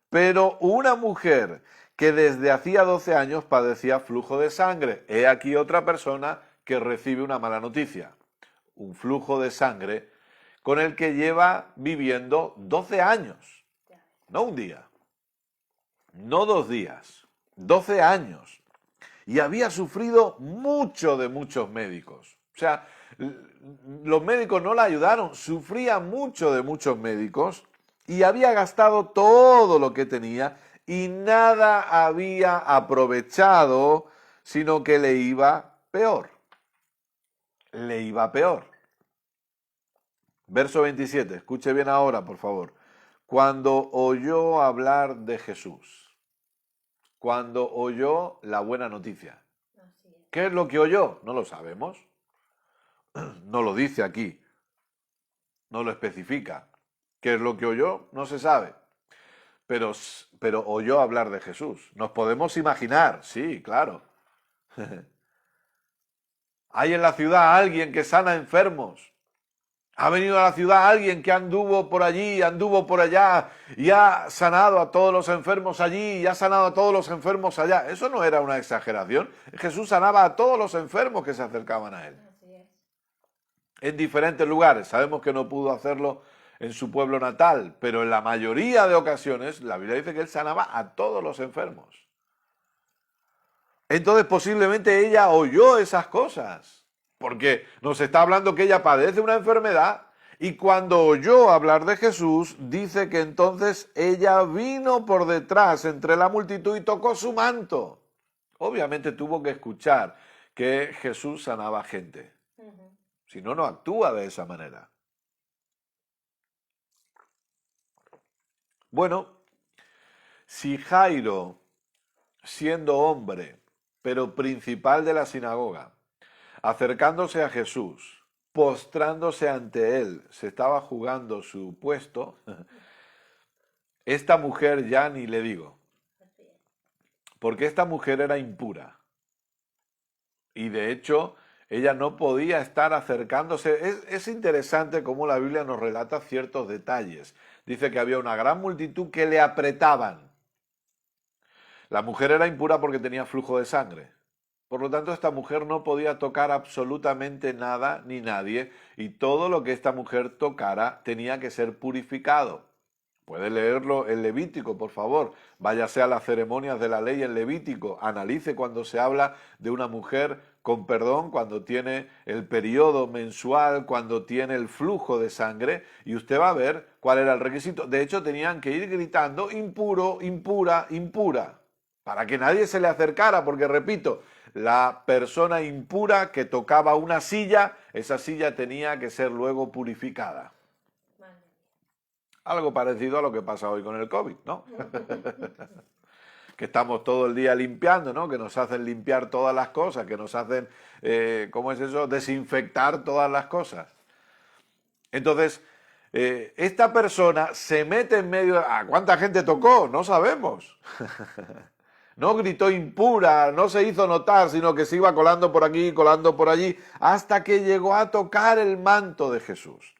Pero una mujer que desde hacía 12 años padecía flujo de sangre. He aquí otra persona que recibe una mala noticia. Un flujo de sangre con el que lleva viviendo 12 años. No un día, no 2 días, 12 años. Y había sufrido mucho de muchos médicos. O sea, los médicos no la ayudaron, sufría mucho de muchos médicos y había gastado todo lo que tenía y nada había aprovechado, sino que le iba peor. Le iba peor. Verso 27, escuche bien ahora, por favor. Cuando oyó hablar de Jesús, cuando oyó la buena noticia. Así es. ¿Qué es lo que oyó? No lo sabemos. No lo dice aquí. No lo especifica. ¿Qué es lo que oyó? No se sabe. pero oyó hablar de Jesús. Nos podemos imaginar, sí, claro. Hay en la ciudad alguien que sana enfermos. Ha venido a la ciudad alguien que anduvo por allí, anduvo por allá y ha sanado a todos los enfermos allí y ha sanado a todos los enfermos allá. Eso no era una exageración. Jesús sanaba a todos los enfermos que se acercaban a él. Así es. En diferentes lugares. Sabemos que no pudo hacerlo en su pueblo natal, pero en la mayoría de ocasiones la Biblia dice que él sanaba a todos los enfermos. Entonces posiblemente ella oyó esas cosas, porque nos está hablando que ella padece una enfermedad y cuando oyó hablar de Jesús, dice que entonces ella vino por detrás entre la multitud y tocó su manto. Obviamente tuvo que escuchar que Jesús sanaba gente, Ujú. si no, no actúa de esa manera. Bueno, si Jairo, siendo hombre, pero principal de la sinagoga, acercándose a Jesús, postrándose ante él, se estaba jugando su puesto, esta mujer ya ni le digo, Así es. porque esta mujer era impura. Y de hecho, ella no podía estar acercándose. Es interesante cómo la Biblia nos relata ciertos detalles. Dice que había una gran multitud que le apretaban. La mujer era impura porque tenía flujo de sangre. Por lo tanto, esta mujer no podía tocar absolutamente nada ni nadie, y todo lo que esta mujer tocara tenía que ser purificado. Puede leerlo en Levítico, por favor. Váyase a las ceremonias de la ley en Levítico. Analice cuando se habla de una mujer con perdón, cuando tiene el periodo mensual, cuando tiene el flujo de sangre, y usted va a ver cuál era el requisito. De hecho, tenían que ir gritando impuro, impura, impura, para que nadie se le acercara, porque repito, la persona impura que tocaba una silla, esa silla tenía que ser luego purificada. Madre mía. Algo parecido a lo que pasa hoy con el COVID, ¿no? Que estamos todo el día limpiando, ¿no? Que nos hacen limpiar todas las cosas, que nos hacen, ¿cómo es eso? Desinfectar todas las cosas. Entonces, esta persona se mete en medio... ¿A cuánta gente tocó? No sabemos. No gritó impura, no se hizo notar, sino que se iba colando por aquí, colando por allí, hasta que llegó a tocar el manto de Jesús.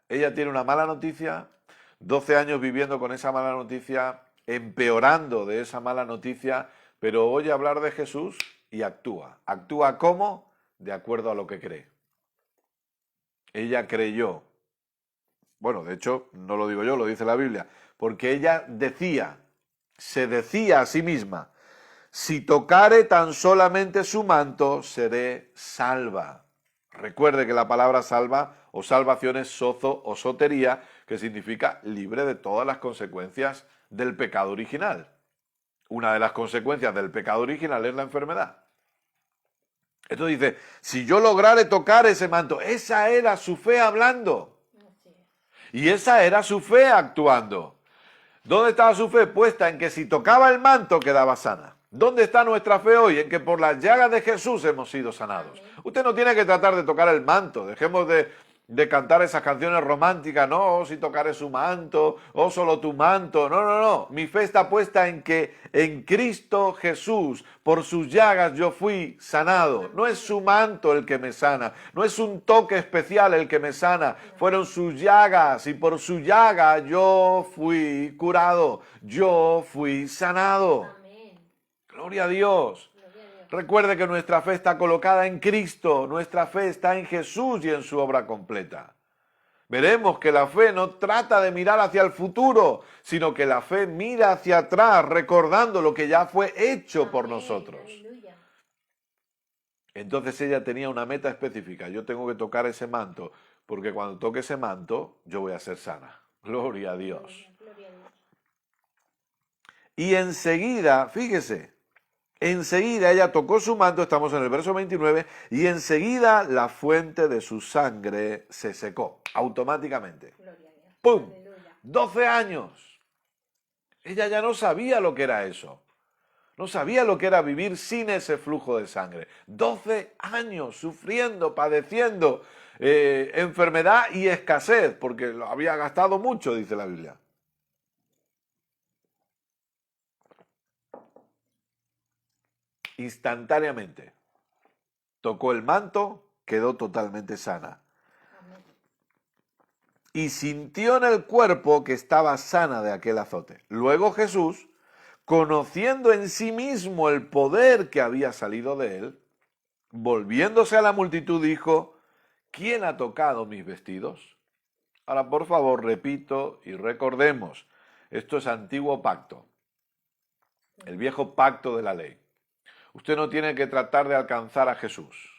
Ella tiene una mala noticia, 12 años viviendo con esa mala noticia, empeorando de esa mala noticia, pero oye hablar de Jesús y actúa. ¿Actúa cómo? De acuerdo a lo que cree. Ella creyó. Bueno, de hecho, no lo digo yo, lo dice la Biblia, porque ella se decía a sí misma, si tocare tan solamente su manto, seré salva. Recuerde que la palabra salva o salvación es sozo o sotería, que significa libre de todas las consecuencias del pecado original. Una de las consecuencias del pecado original es la enfermedad. Entonces dice, si yo lograre tocar ese manto, esa era su fe hablando. Así es. Y esa era su fe actuando. ¿Dónde estaba su fe? Puesta en que si tocaba el manto quedaba sana. ¿Dónde está nuestra fe hoy? En que por las llagas de Jesús hemos sido sanados. Amén. Usted no tiene que tratar de tocar el manto. Dejemos de cantar esas canciones románticas. No, oh, si tocaré su manto, oh, solo tu manto. No, no, no. Mi fe está puesta en que en Cristo Jesús, por sus llagas yo fui sanado. No es su manto el que me sana. No es un toque especial el que me sana. Fueron sus llagas y por su llaga yo fui curado. Yo fui sanado. Amén. Gloria a Dios. Gloria a Dios. Recuerde que nuestra fe está colocada en Cristo, nuestra fe está en Jesús y en su obra completa. Veremos que la fe no trata de mirar hacia el futuro, sino que la fe mira hacia atrás, recordando lo que ya fue hecho por Amén. nosotros. Aleluya. Entonces ella tenía una meta específica, yo tengo que tocar ese manto, porque cuando toque ese manto, yo voy a ser sana. Gloria a Dios. Gloria a Dios. Y enseguida, fíjese, enseguida ella tocó su manto, estamos en el verso 29, y enseguida la fuente de su sangre se secó, automáticamente. Gloria a Dios. ¡Pum! Aleluya. 12 años. Ella ya no sabía lo que era eso. No sabía lo que era vivir sin ese flujo de sangre. 12 años sufriendo, padeciendo enfermedad y escasez, porque lo había gastado mucho, dice la Biblia. instantáneamente. Tocó el manto, quedó totalmente sana. Amén. Y sintió en el cuerpo que estaba sana de aquel azote. Luego Jesús, conociendo en sí mismo el poder que había salido de él, volviéndose a la multitud dijo, ¿quién ha tocado mis vestidos? Ahora, por favor, repito y recordemos, esto es antiguo pacto, el viejo pacto de la ley. Usted no tiene que tratar de alcanzar a Jesús.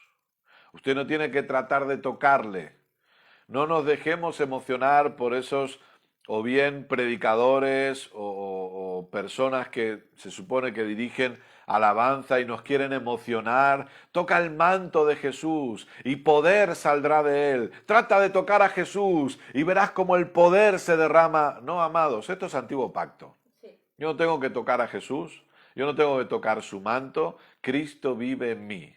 Usted no tiene que tratar de tocarle. No nos dejemos emocionar por esos o bien predicadores o personas que se supone que dirigen alabanza y nos quieren emocionar. Toca el manto de Jesús y poder saldrá de él. Trata de tocar a Jesús y verás cómo el poder se derrama. No, amados, esto es antiguo pacto. Sí. Yo no tengo que tocar a Jesús, yo no tengo que tocar su manto. Cristo vive en mí.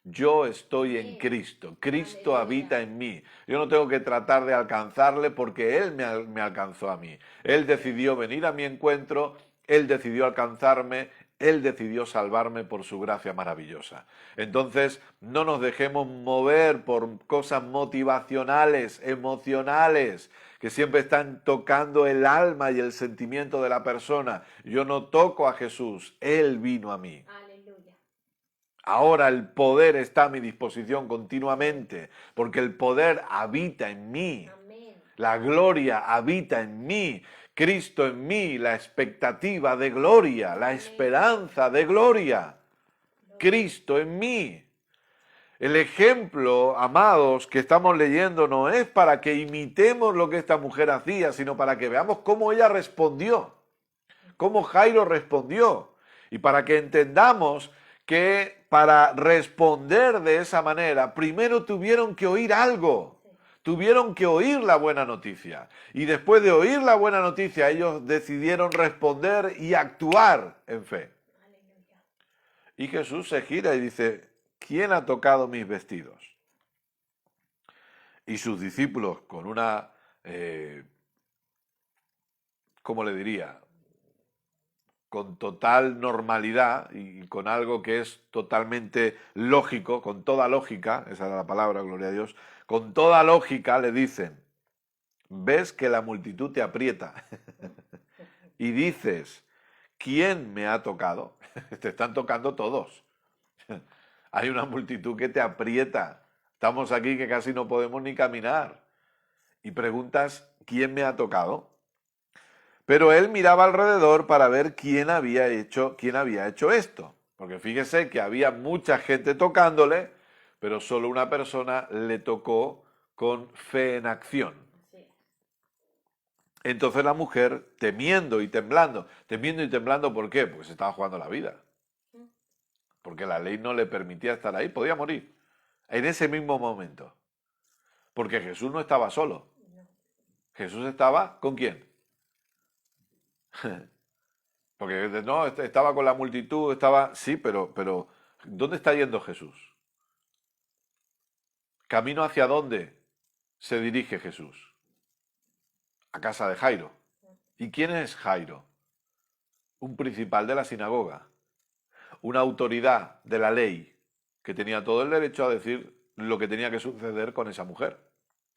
Yo estoy en Cristo. Cristo habita en mí. Yo no tengo que tratar de alcanzarle porque Él me alcanzó a mí. Él decidió venir a mi encuentro, Él decidió alcanzarme, Él decidió salvarme por su gracia maravillosa. Entonces, no nos dejemos mover por cosas motivacionales, emocionales, que siempre están tocando el alma y el sentimiento de la persona. Yo no toco a Jesús, Él vino a mí. Aleluya. Ahora el poder está a mi disposición continuamente, porque el poder habita en mí. Amén. La gloria habita en mí. Cristo en mí, la expectativa de gloria, la esperanza de gloria. Cristo en mí. El ejemplo, amados, que estamos leyendo no es para que imitemos lo que esta mujer hacía, sino para que veamos cómo ella respondió, cómo Jairo respondió, y para que entendamos que para responder de esa manera, primero tuvieron que oír algo, tuvieron que oír la buena noticia, y después de oír la buena noticia, ellos decidieron responder y actuar en fe. Aleluya. Y Jesús se gira y dice, ¿quién ha tocado mis vestidos? Y sus discípulos con una, ¿cómo le diría? Con total normalidad y con algo que es totalmente lógico, con toda lógica, esa era la palabra, gloria a Dios, con toda lógica le dicen, ves que la multitud te aprieta y dices, ¿quién me ha tocado? Te están tocando todos. Hay una multitud que te aprieta. Estamos aquí que casi no podemos ni caminar. Y preguntas, ¿quién me ha tocado? Pero él miraba alrededor para ver quién había hecho esto. Porque fíjese que había mucha gente tocándole, pero solo una persona le tocó con fe en acción. Así es. Entonces la mujer, temiendo y temblando, ¿por qué? Porque se estaba jugando la vida. Porque la ley no le permitía estar ahí, podía morir. En ese mismo momento. Porque Jesús no estaba solo. No. Jesús estaba ¿con quién? Porque no, estaba con la multitud, estaba... Sí, pero ¿dónde está yendo Jesús? ¿Camino hacia dónde se dirige Jesús? A casa de Jairo. ¿Y quién es Jairo? Un principal de la sinagoga. Una autoridad de la ley que tenía todo el derecho a decir lo que tenía que suceder con esa mujer.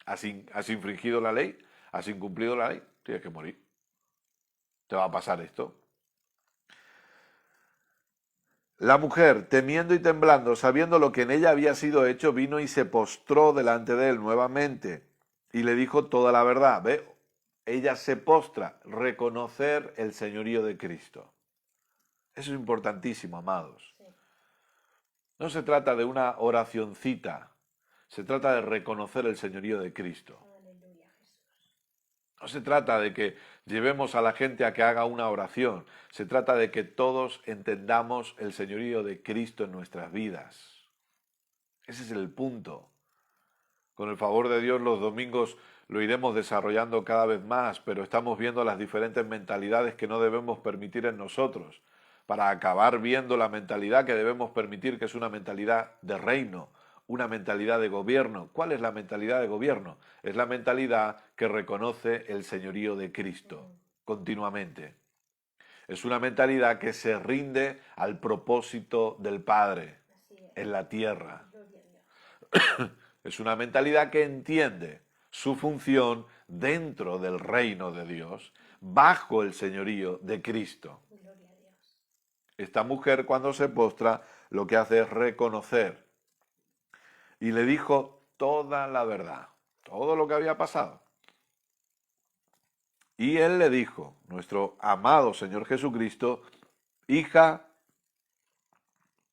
Has infringido la ley, has incumplido la ley, tienes que morir. Te va a pasar esto. La mujer, temiendo y temblando, sabiendo lo que en ella había sido hecho, vino y se postró delante de él nuevamente y le dijo toda la verdad. ¿Ve? Ella se postra, reconocer el señorío de Cristo. Eso es importantísimo, amados. Sí. No se trata de una oracioncita, se trata de reconocer el señorío de Cristo. Aleluya, Jesús. No se trata de que llevemos a la gente a que haga una oración, se trata de que todos entendamos el señorío de Cristo en nuestras vidas. Ese es el punto. Con el favor de Dios los domingos lo iremos desarrollando cada vez más, pero estamos viendo las diferentes mentalidades que no debemos permitir en nosotros, para acabar viendo la mentalidad que debemos permitir, que es una mentalidad de reino, una mentalidad de gobierno. ¿Cuál es la mentalidad de gobierno? Es la mentalidad que reconoce el señorío de Cristo continuamente. Es una mentalidad que se rinde al propósito del Padre Así es. en la tierra. Gloria a Dios. Es una mentalidad que entiende su función dentro del reino de Dios, bajo el señorío de Cristo. Gloria a Dios. Esta mujer, cuando se postra, lo que hace es reconocer. Y le dijo toda la verdad, todo lo que había pasado. Y él le dijo, nuestro amado Señor Jesucristo, hija,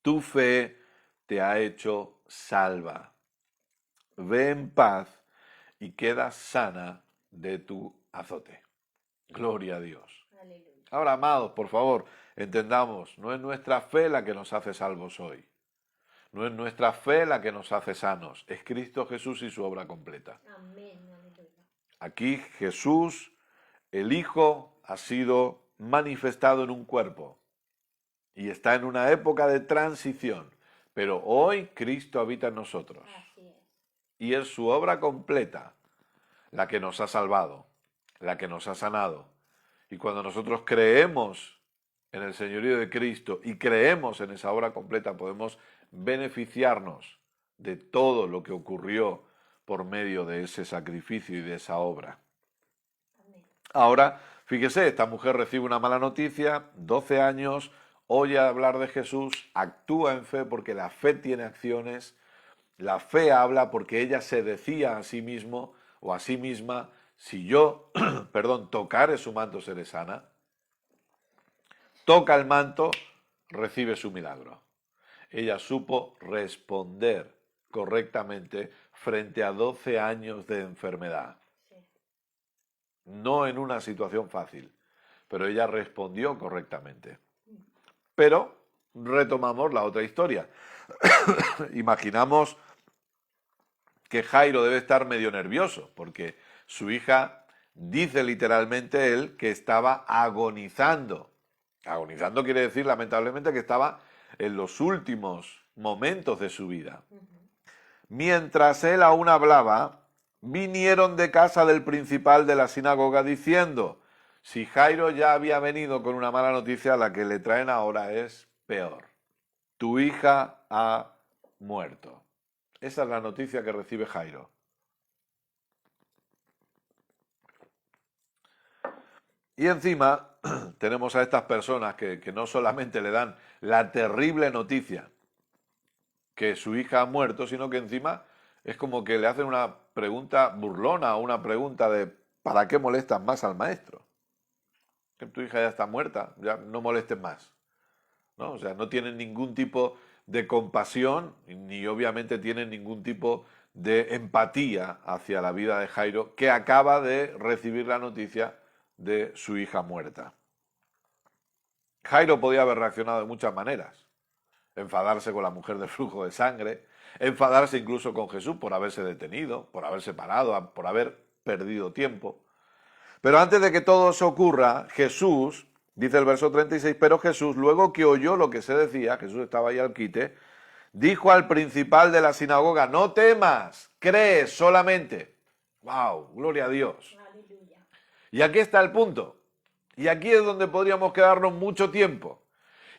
tu fe te ha hecho salva. Ve en paz y queda sana de tu azote. Gloria a Dios. Aleluya. Ahora, amados, por favor, entendamos, no es nuestra fe la que nos hace salvos hoy. No es nuestra fe la que nos hace sanos, es Cristo Jesús y su obra completa. Amén. Aleluya. Aquí Jesús, el Hijo, ha sido manifestado en un cuerpo y está en una época de transición, pero hoy Cristo habita en nosotros Así es. y es su obra completa la que nos ha salvado, la que nos ha sanado. Y cuando nosotros creemos en el señorío de Cristo y creemos en esa obra completa, podemos beneficiarnos de todo lo que ocurrió por medio de ese sacrificio y de esa obra. Amén. Ahora, fíjese, esta mujer recibe una mala noticia, 12 años, oye hablar de Jesús, actúa en fe porque la fe tiene acciones, la fe habla porque ella se decía a sí mismo o a sí misma, si yo, tocare su manto seré sana. Toca el manto, recibe su milagro. Ella supo responder correctamente frente a 12 años de enfermedad. Sí. No en una situación fácil, pero ella respondió correctamente. Pero retomamos la otra historia. Imaginamos que Jairo debe estar medio nervioso, porque su hija dice literalmente él que estaba agonizando. Agonizando quiere decir, lamentablemente, que estaba en los últimos momentos de su vida. Mientras él aún hablaba, vinieron de casa del principal de la sinagoga diciendo, si Jairo ya había venido con una mala noticia, la que le traen ahora es peor. Tu hija ha muerto. Esa es la noticia que recibe Jairo. Y encima tenemos a estas personas que no solamente le dan la terrible noticia que su hija ha muerto, sino que encima es como que le hacen una pregunta burlona o una pregunta de ¿para qué molestas más al maestro? Que tu hija ya está muerta, ya no molestes más, ¿no? O sea, no tienen ningún tipo de compasión ni obviamente tienen ningún tipo de empatía hacia la vida de Jairo, que acaba de recibir la noticia de su hija muerta. Jairo podía haber reaccionado de muchas maneras. Enfadarse con la mujer del flujo de sangre, enfadarse incluso con Jesús por haberse detenido, por haberse parado, por haber perdido tiempo. Pero antes de que todo eso ocurra, Jesús, dice el verso 36, pero Jesús, luego que oyó lo que se decía, Jesús estaba ahí al quite, dijo al principal de la sinagoga, no temas, cree solamente. ¡Wow! ¡Gloria a Dios! Aleluya. Y aquí está el punto. Y aquí es donde podríamos quedarnos mucho tiempo.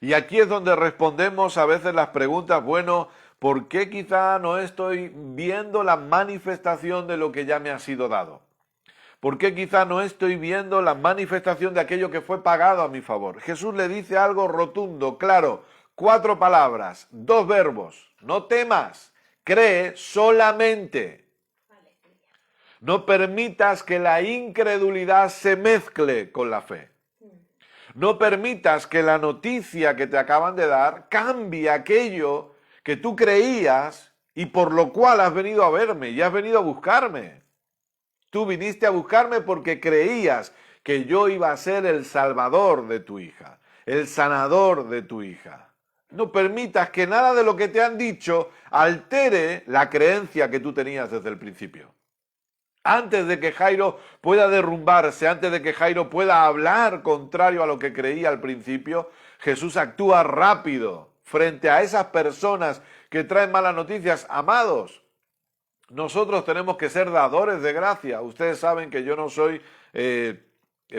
Y aquí es donde respondemos a veces las preguntas, bueno, ¿por qué quizá no estoy viendo la manifestación de lo que ya me ha sido dado? ¿Por qué quizá no estoy viendo la manifestación de aquello que fue pagado a mi favor? Jesús le dice algo rotundo, claro, 4 palabras, 2 verbos. No temas, cree solamente. Aleluya. No permitas que la incredulidad se mezcle con la fe. No permitas que la noticia que te acaban de dar cambie aquello que tú creías y por lo cual has venido a verme y has venido a buscarme. Tú viniste a buscarme porque creías que yo iba a ser el salvador de tu hija, el sanador de tu hija. No permitas que nada de lo que te han dicho altere la creencia que tú tenías desde el principio. Antes de que Jairo pueda derrumbarse, antes de que Jairo pueda hablar contrario a lo que creía al principio, Jesús actúa rápido frente a esas personas que traen malas noticias. Amados, nosotros tenemos que ser dadores de gracia. Ustedes saben que yo no soy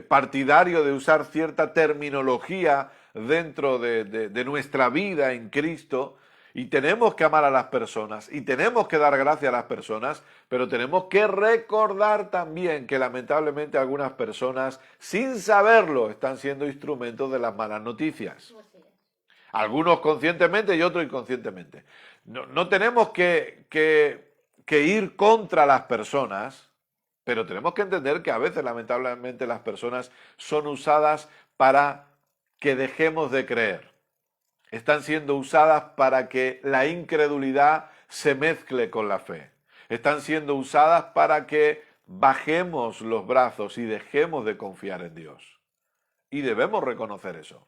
partidario de usar cierta terminología dentro de nuestra vida en Cristo, y tenemos que amar a las personas y tenemos que dar gracias a las personas, pero tenemos que recordar también que lamentablemente algunas personas, sin saberlo, están siendo instrumentos de las malas noticias. Así es. Algunos conscientemente y otros inconscientemente. No tenemos que ir contra las personas, pero tenemos que entender que a veces lamentablemente las personas son usadas para que dejemos de creer. Están siendo usadas para que la incredulidad se mezcle con la fe. Están siendo usadas para que bajemos los brazos y dejemos de confiar en Dios. Y debemos reconocer eso.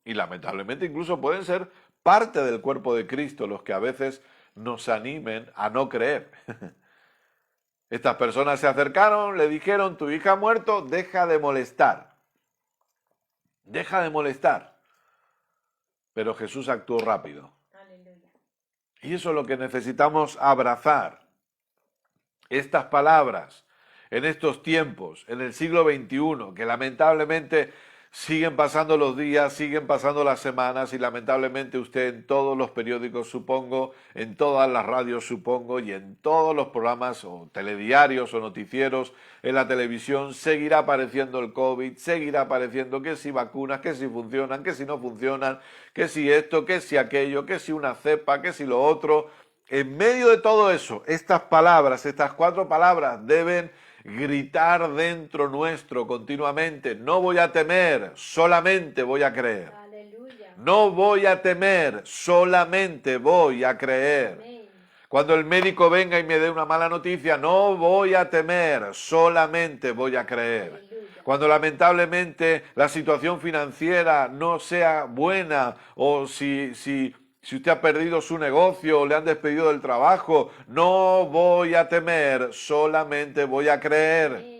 Y lamentablemente incluso pueden ser parte del cuerpo de Cristo los que a veces nos animen a no creer. Estas personas se acercaron, le dijeron, tu hija ha muerto, deja de molestar. Deja de molestar. Pero Jesús actuó rápido. Aleluya. Y eso es lo que necesitamos abrazar. Estas palabras en estos tiempos, en el siglo XXI, que lamentablemente siguen pasando los días, siguen pasando las semanas y lamentablemente usted en todos los periódicos, supongo, en todas las radios, supongo, y en todos los programas o telediarios o noticieros en la televisión seguirá apareciendo el COVID, seguirá apareciendo que si vacunas, que si funcionan, que si no funcionan, que si esto, que si aquello, que si una cepa, que si lo otro. En medio de todo eso, estas palabras, estas 4 palabras deben gritar dentro nuestro continuamente. No voy a temer, solamente voy a creer. Aleluya. No voy a temer, solamente voy a creer. Amén. Cuando el médico venga y me dé una mala noticia, no voy a temer, solamente voy a creer. Aleluya. Cuando lamentablemente la situación financiera no sea buena o si usted ha perdido su negocio o le han despedido del trabajo, no voy a temer, solamente voy a creer. Amén.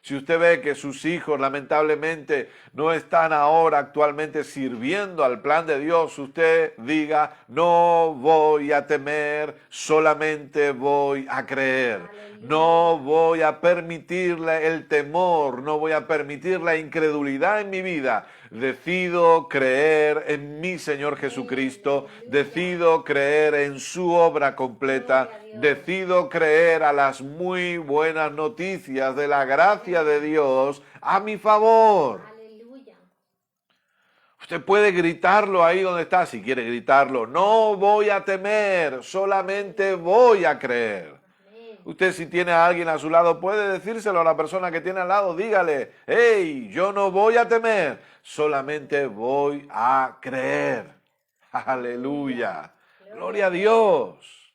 Si usted ve que sus hijos lamentablemente no están ahora actualmente sirviendo al plan de Dios, usted diga, no voy a temer, solamente voy a creer. Aleluya. No voy a permitirle el temor, no voy a permitir la incredulidad en mi vida. Decido creer en mi Señor Jesucristo, decido creer en su obra completa, decido creer a las muy buenas noticias de la gracia de Dios a mi favor. Aleluya. Usted puede gritarlo ahí donde está, si quiere gritarlo. No voy a temer, solamente voy a creer. Amén. Usted si tiene a alguien a su lado puede decírselo a la persona que tiene al lado, dígale, hey, yo no voy a temer, solamente voy a creer. Aleluya. Gloria a Dios.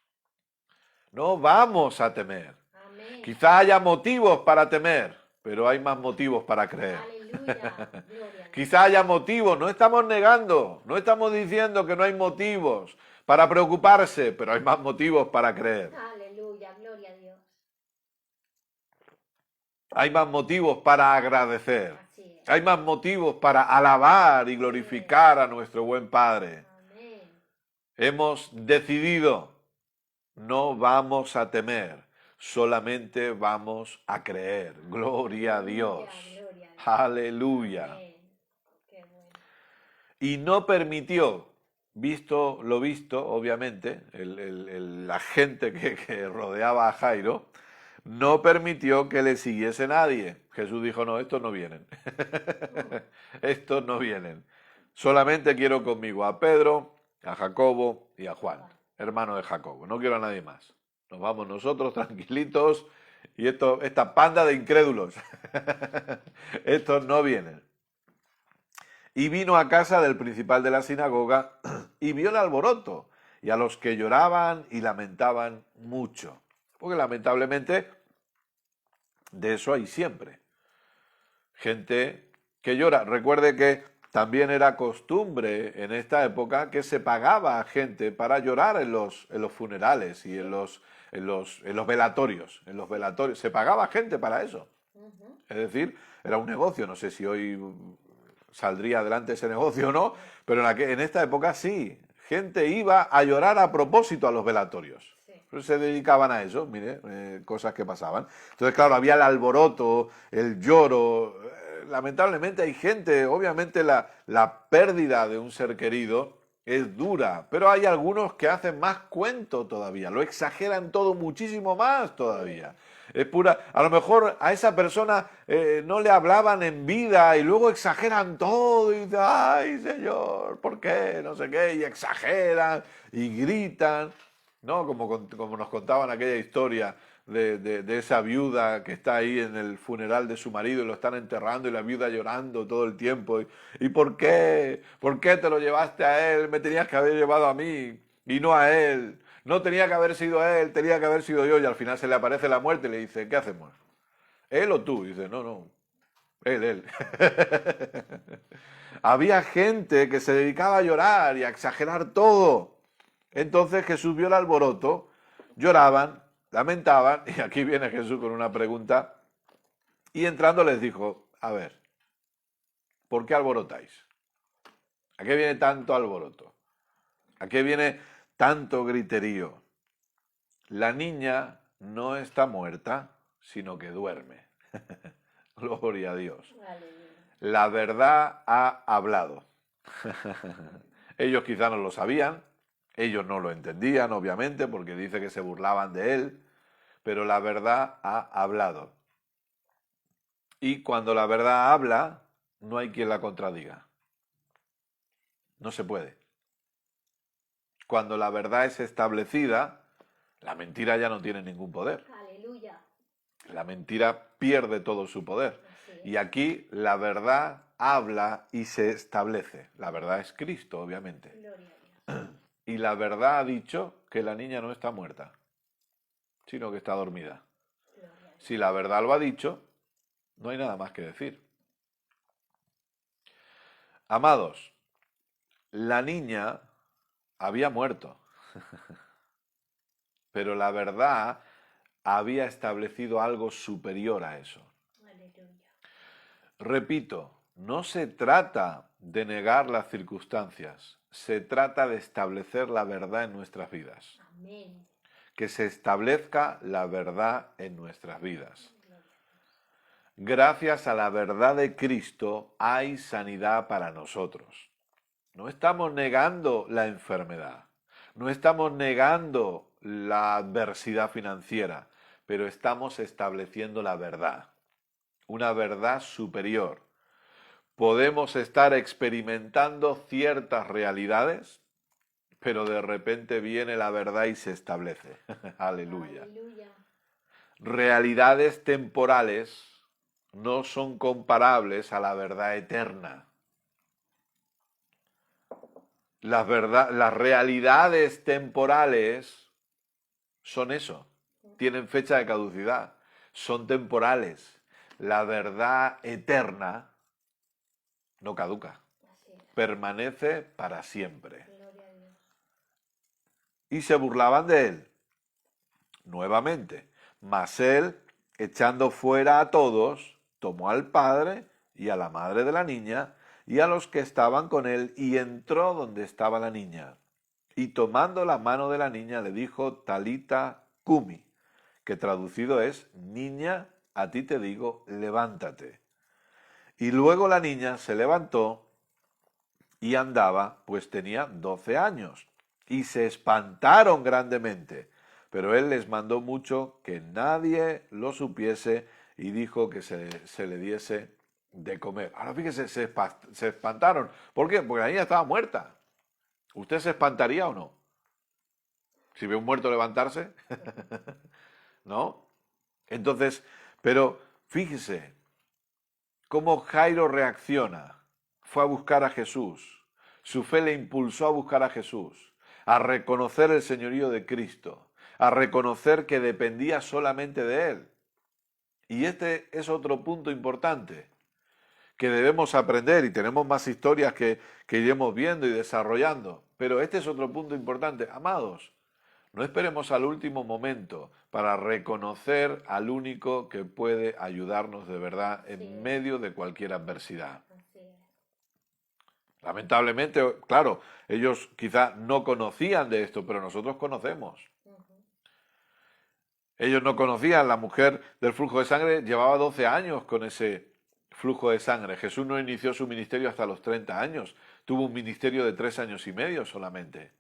No vamos a temer. Amén. Quizá haya motivos para temer, pero hay más motivos para creer. Aleluya. Gloria. Quizá haya motivos, no estamos negando, no estamos diciendo que no hay motivos para preocuparse, pero hay más motivos para creer. Aleluya. Gloria a Dios. Hay más motivos para agradecer. Así es. Hay más motivos para alabar y glorificar a nuestro buen Padre. Amén. Hemos decidido, no vamos a temer, solamente vamos a creer. Gloria a Dios. Gloria a Dios. Aleluya. Amén. Qué bueno. Y no permitió, visto lo visto, obviamente, la gente que rodeaba a Jairo, no permitió que le siguiese nadie. Jesús dijo, no, estos no vienen. Estos no vienen. Solamente quiero conmigo a Pedro, a Jacobo y a Juan, hermano de Jacobo. No quiero a nadie más. Nos vamos nosotros tranquilitos y esta panda de incrédulos. Estos no vienen. Y vino a casa del principal de la sinagoga y vio el alboroto y a los que lloraban y lamentaban mucho. Porque lamentablemente de eso hay siempre. Gente que llora. Recuerde que también era costumbre en esta época que se pagaba a gente para llorar en los funerales y en los velatorios. En los velatorios se pagaba gente para eso. Ujú. Es decir, era un negocio. No sé si hoy saldría adelante ese negocio o no, pero en esta época sí. Gente iba a llorar a propósito a los velatorios. Sí. Pues se dedicaban a eso, mire, cosas que pasaban. Entonces, claro, había el alboroto, el lloro. Lamentablemente hay gente, obviamente la pérdida de un ser querido es dura, pero hay algunos que hacen más cuento todavía, lo exageran todo muchísimo más todavía. Es pura, a lo mejor a esa persona no le hablaban en vida y luego exageran todo y dicen, ay Señor, ¿por qué? No sé qué, y exageran y gritan, ¿no? Como nos contaban aquella historia de esa viuda que está ahí en el funeral de su marido y lo están enterrando y la viuda llorando todo el tiempo. ¿Y por qué? ¿Por qué te lo llevaste a él? Me tenías que haber llevado a mí y no a él. No tenía que haber sido él, tenía que haber sido yo. Y al final se le aparece la muerte y le dice, ¿qué hacemos? ¿Él o tú? Y dice, no, no, él. Había gente que se dedicaba a llorar y a exagerar todo. Entonces Jesús vio el alboroto, lloraban, lamentaban, y aquí viene Jesús con una pregunta, y entrando les dijo, a ver, ¿por qué alborotáis? ¿A qué viene tanto alboroto? ¿A qué viene tanto griterío? La niña no está muerta, sino que duerme. Gloria a Dios. Aleluya. La verdad ha hablado. Ellos quizá no lo sabían, ellos no lo entendían, obviamente, porque dice que se burlaban de él, pero la verdad ha hablado. Y cuando la verdad habla, no hay quien la contradiga. No se puede. Cuando la verdad es establecida, la mentira ya no tiene ningún poder. Aleluya. La mentira pierde todo su poder. Así es. Y aquí la verdad habla y se establece. La verdad es Cristo, obviamente. Gloria a Dios. Y la verdad ha dicho que la niña no está muerta, sino que está dormida. Gloria a Dios. Si la verdad lo ha dicho, no hay nada más que decir. Amados, la niña había muerto, pero la verdad había establecido algo superior a eso. Aleluya. Repito, no se trata de negar las circunstancias, se trata de establecer la verdad en nuestras vidas. Amén. Que se establezca la verdad en nuestras vidas. Gloria a Dios. Gracias a la verdad de Cristo hay sanidad para nosotros. No estamos negando la enfermedad, no estamos negando la adversidad financiera, pero estamos estableciendo la verdad, una verdad superior. Podemos estar experimentando ciertas realidades, pero de repente viene la verdad y se establece. Aleluya. Aleluya. Realidades temporales no son comparables a la verdad eterna. Las realidades temporales son eso, tienen fecha de caducidad, son temporales. La verdad eterna no caduca, Así es. permanece para siempre. Gloria a Dios. Y se burlaban de él, nuevamente. Mas él, echando fuera a todos, tomó al padre y a la madre de la niña y a los que estaban con él y entró donde estaba la niña. Y tomando la mano de la niña le dijo Talita Cumi, que traducido es, niña, a ti te digo, levántate. Y luego la niña se levantó y andaba, pues tenía 12 años, y se espantaron grandemente. Pero él les mandó mucho que nadie lo supiese y dijo que se le diese de comer. Ahora fíjese, se espantaron. ¿Por qué? Porque la niña estaba muerta. ¿Usted se espantaría o no? Si ve un muerto levantarse, ¿no? Entonces, pero fíjese cómo Jairo reacciona. Fue a buscar a Jesús. Su fe le impulsó a buscar a Jesús, a reconocer el señorío de Cristo, a reconocer que dependía solamente de Él. Y este es otro punto importante que debemos aprender, y tenemos más historias que iremos viendo y desarrollando. Pero este es otro punto importante. Amados, no esperemos al último momento para reconocer al único que puede ayudarnos de verdad en medio de cualquier adversidad. Así es. Lamentablemente, claro, ellos quizá no conocían de esto, pero nosotros conocemos. Ujú. Ellos no conocían, la mujer del flujo de sangre llevaba 12 años con ese flujo de sangre. Jesús no inició su ministerio hasta los 30 años, tuvo un ministerio de 3 años y medio solamente.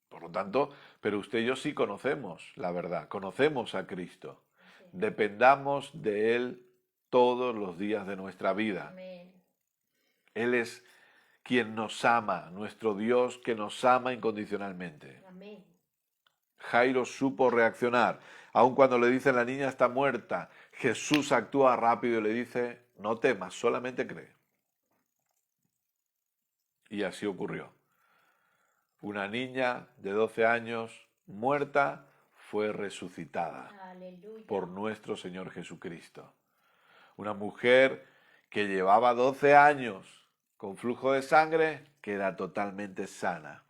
Por lo tanto, pero usted y yo sí conocemos la verdad, conocemos a Cristo. Dependamos de Él todos los días de nuestra vida. Amén. Él es quien nos ama, nuestro Dios que nos ama incondicionalmente. Amén. Jairo supo reaccionar. Aun cuando le dicen la niña está muerta, Jesús actúa rápido y le dice, no temas, solamente cree. Y así ocurrió. Una niña de 12 años muerta fue resucitada Aleluya. por nuestro Señor Jesucristo. Una mujer que llevaba 12 años con flujo de sangre queda totalmente sana.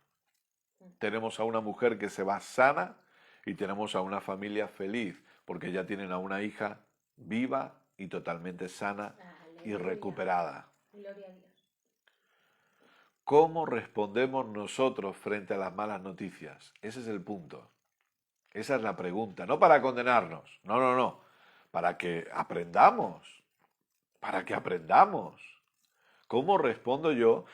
Tenemos a una mujer que se va sana y tenemos a una familia feliz porque ya tienen a una hija viva y totalmente sana y Aleluya. recuperada. Gloria a Dios. ¿Cómo respondemos nosotros frente a las malas noticias? Ese es el punto. Esa es la pregunta. No para condenarnos. No. Para que aprendamos. Para que aprendamos. ¿Cómo respondo yo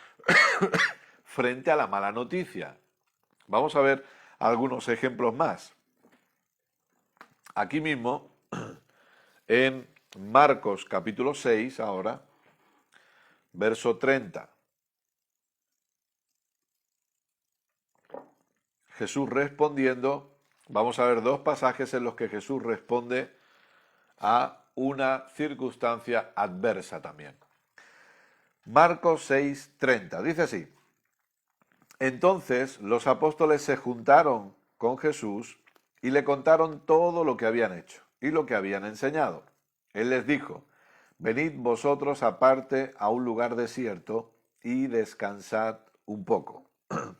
frente a la mala noticia? Vamos a ver algunos ejemplos más. Aquí mismo, en Marcos capítulo 6, ahora, verso 30. Jesús respondiendo, vamos a ver dos pasajes en los que Jesús responde a una circunstancia adversa también. Marcos 6, 30, dice así. Entonces los apóstoles se juntaron con Jesús y le contaron todo lo que habían hecho y lo que habían enseñado. Él les dijo, venid vosotros aparte a un lugar desierto y descansad un poco,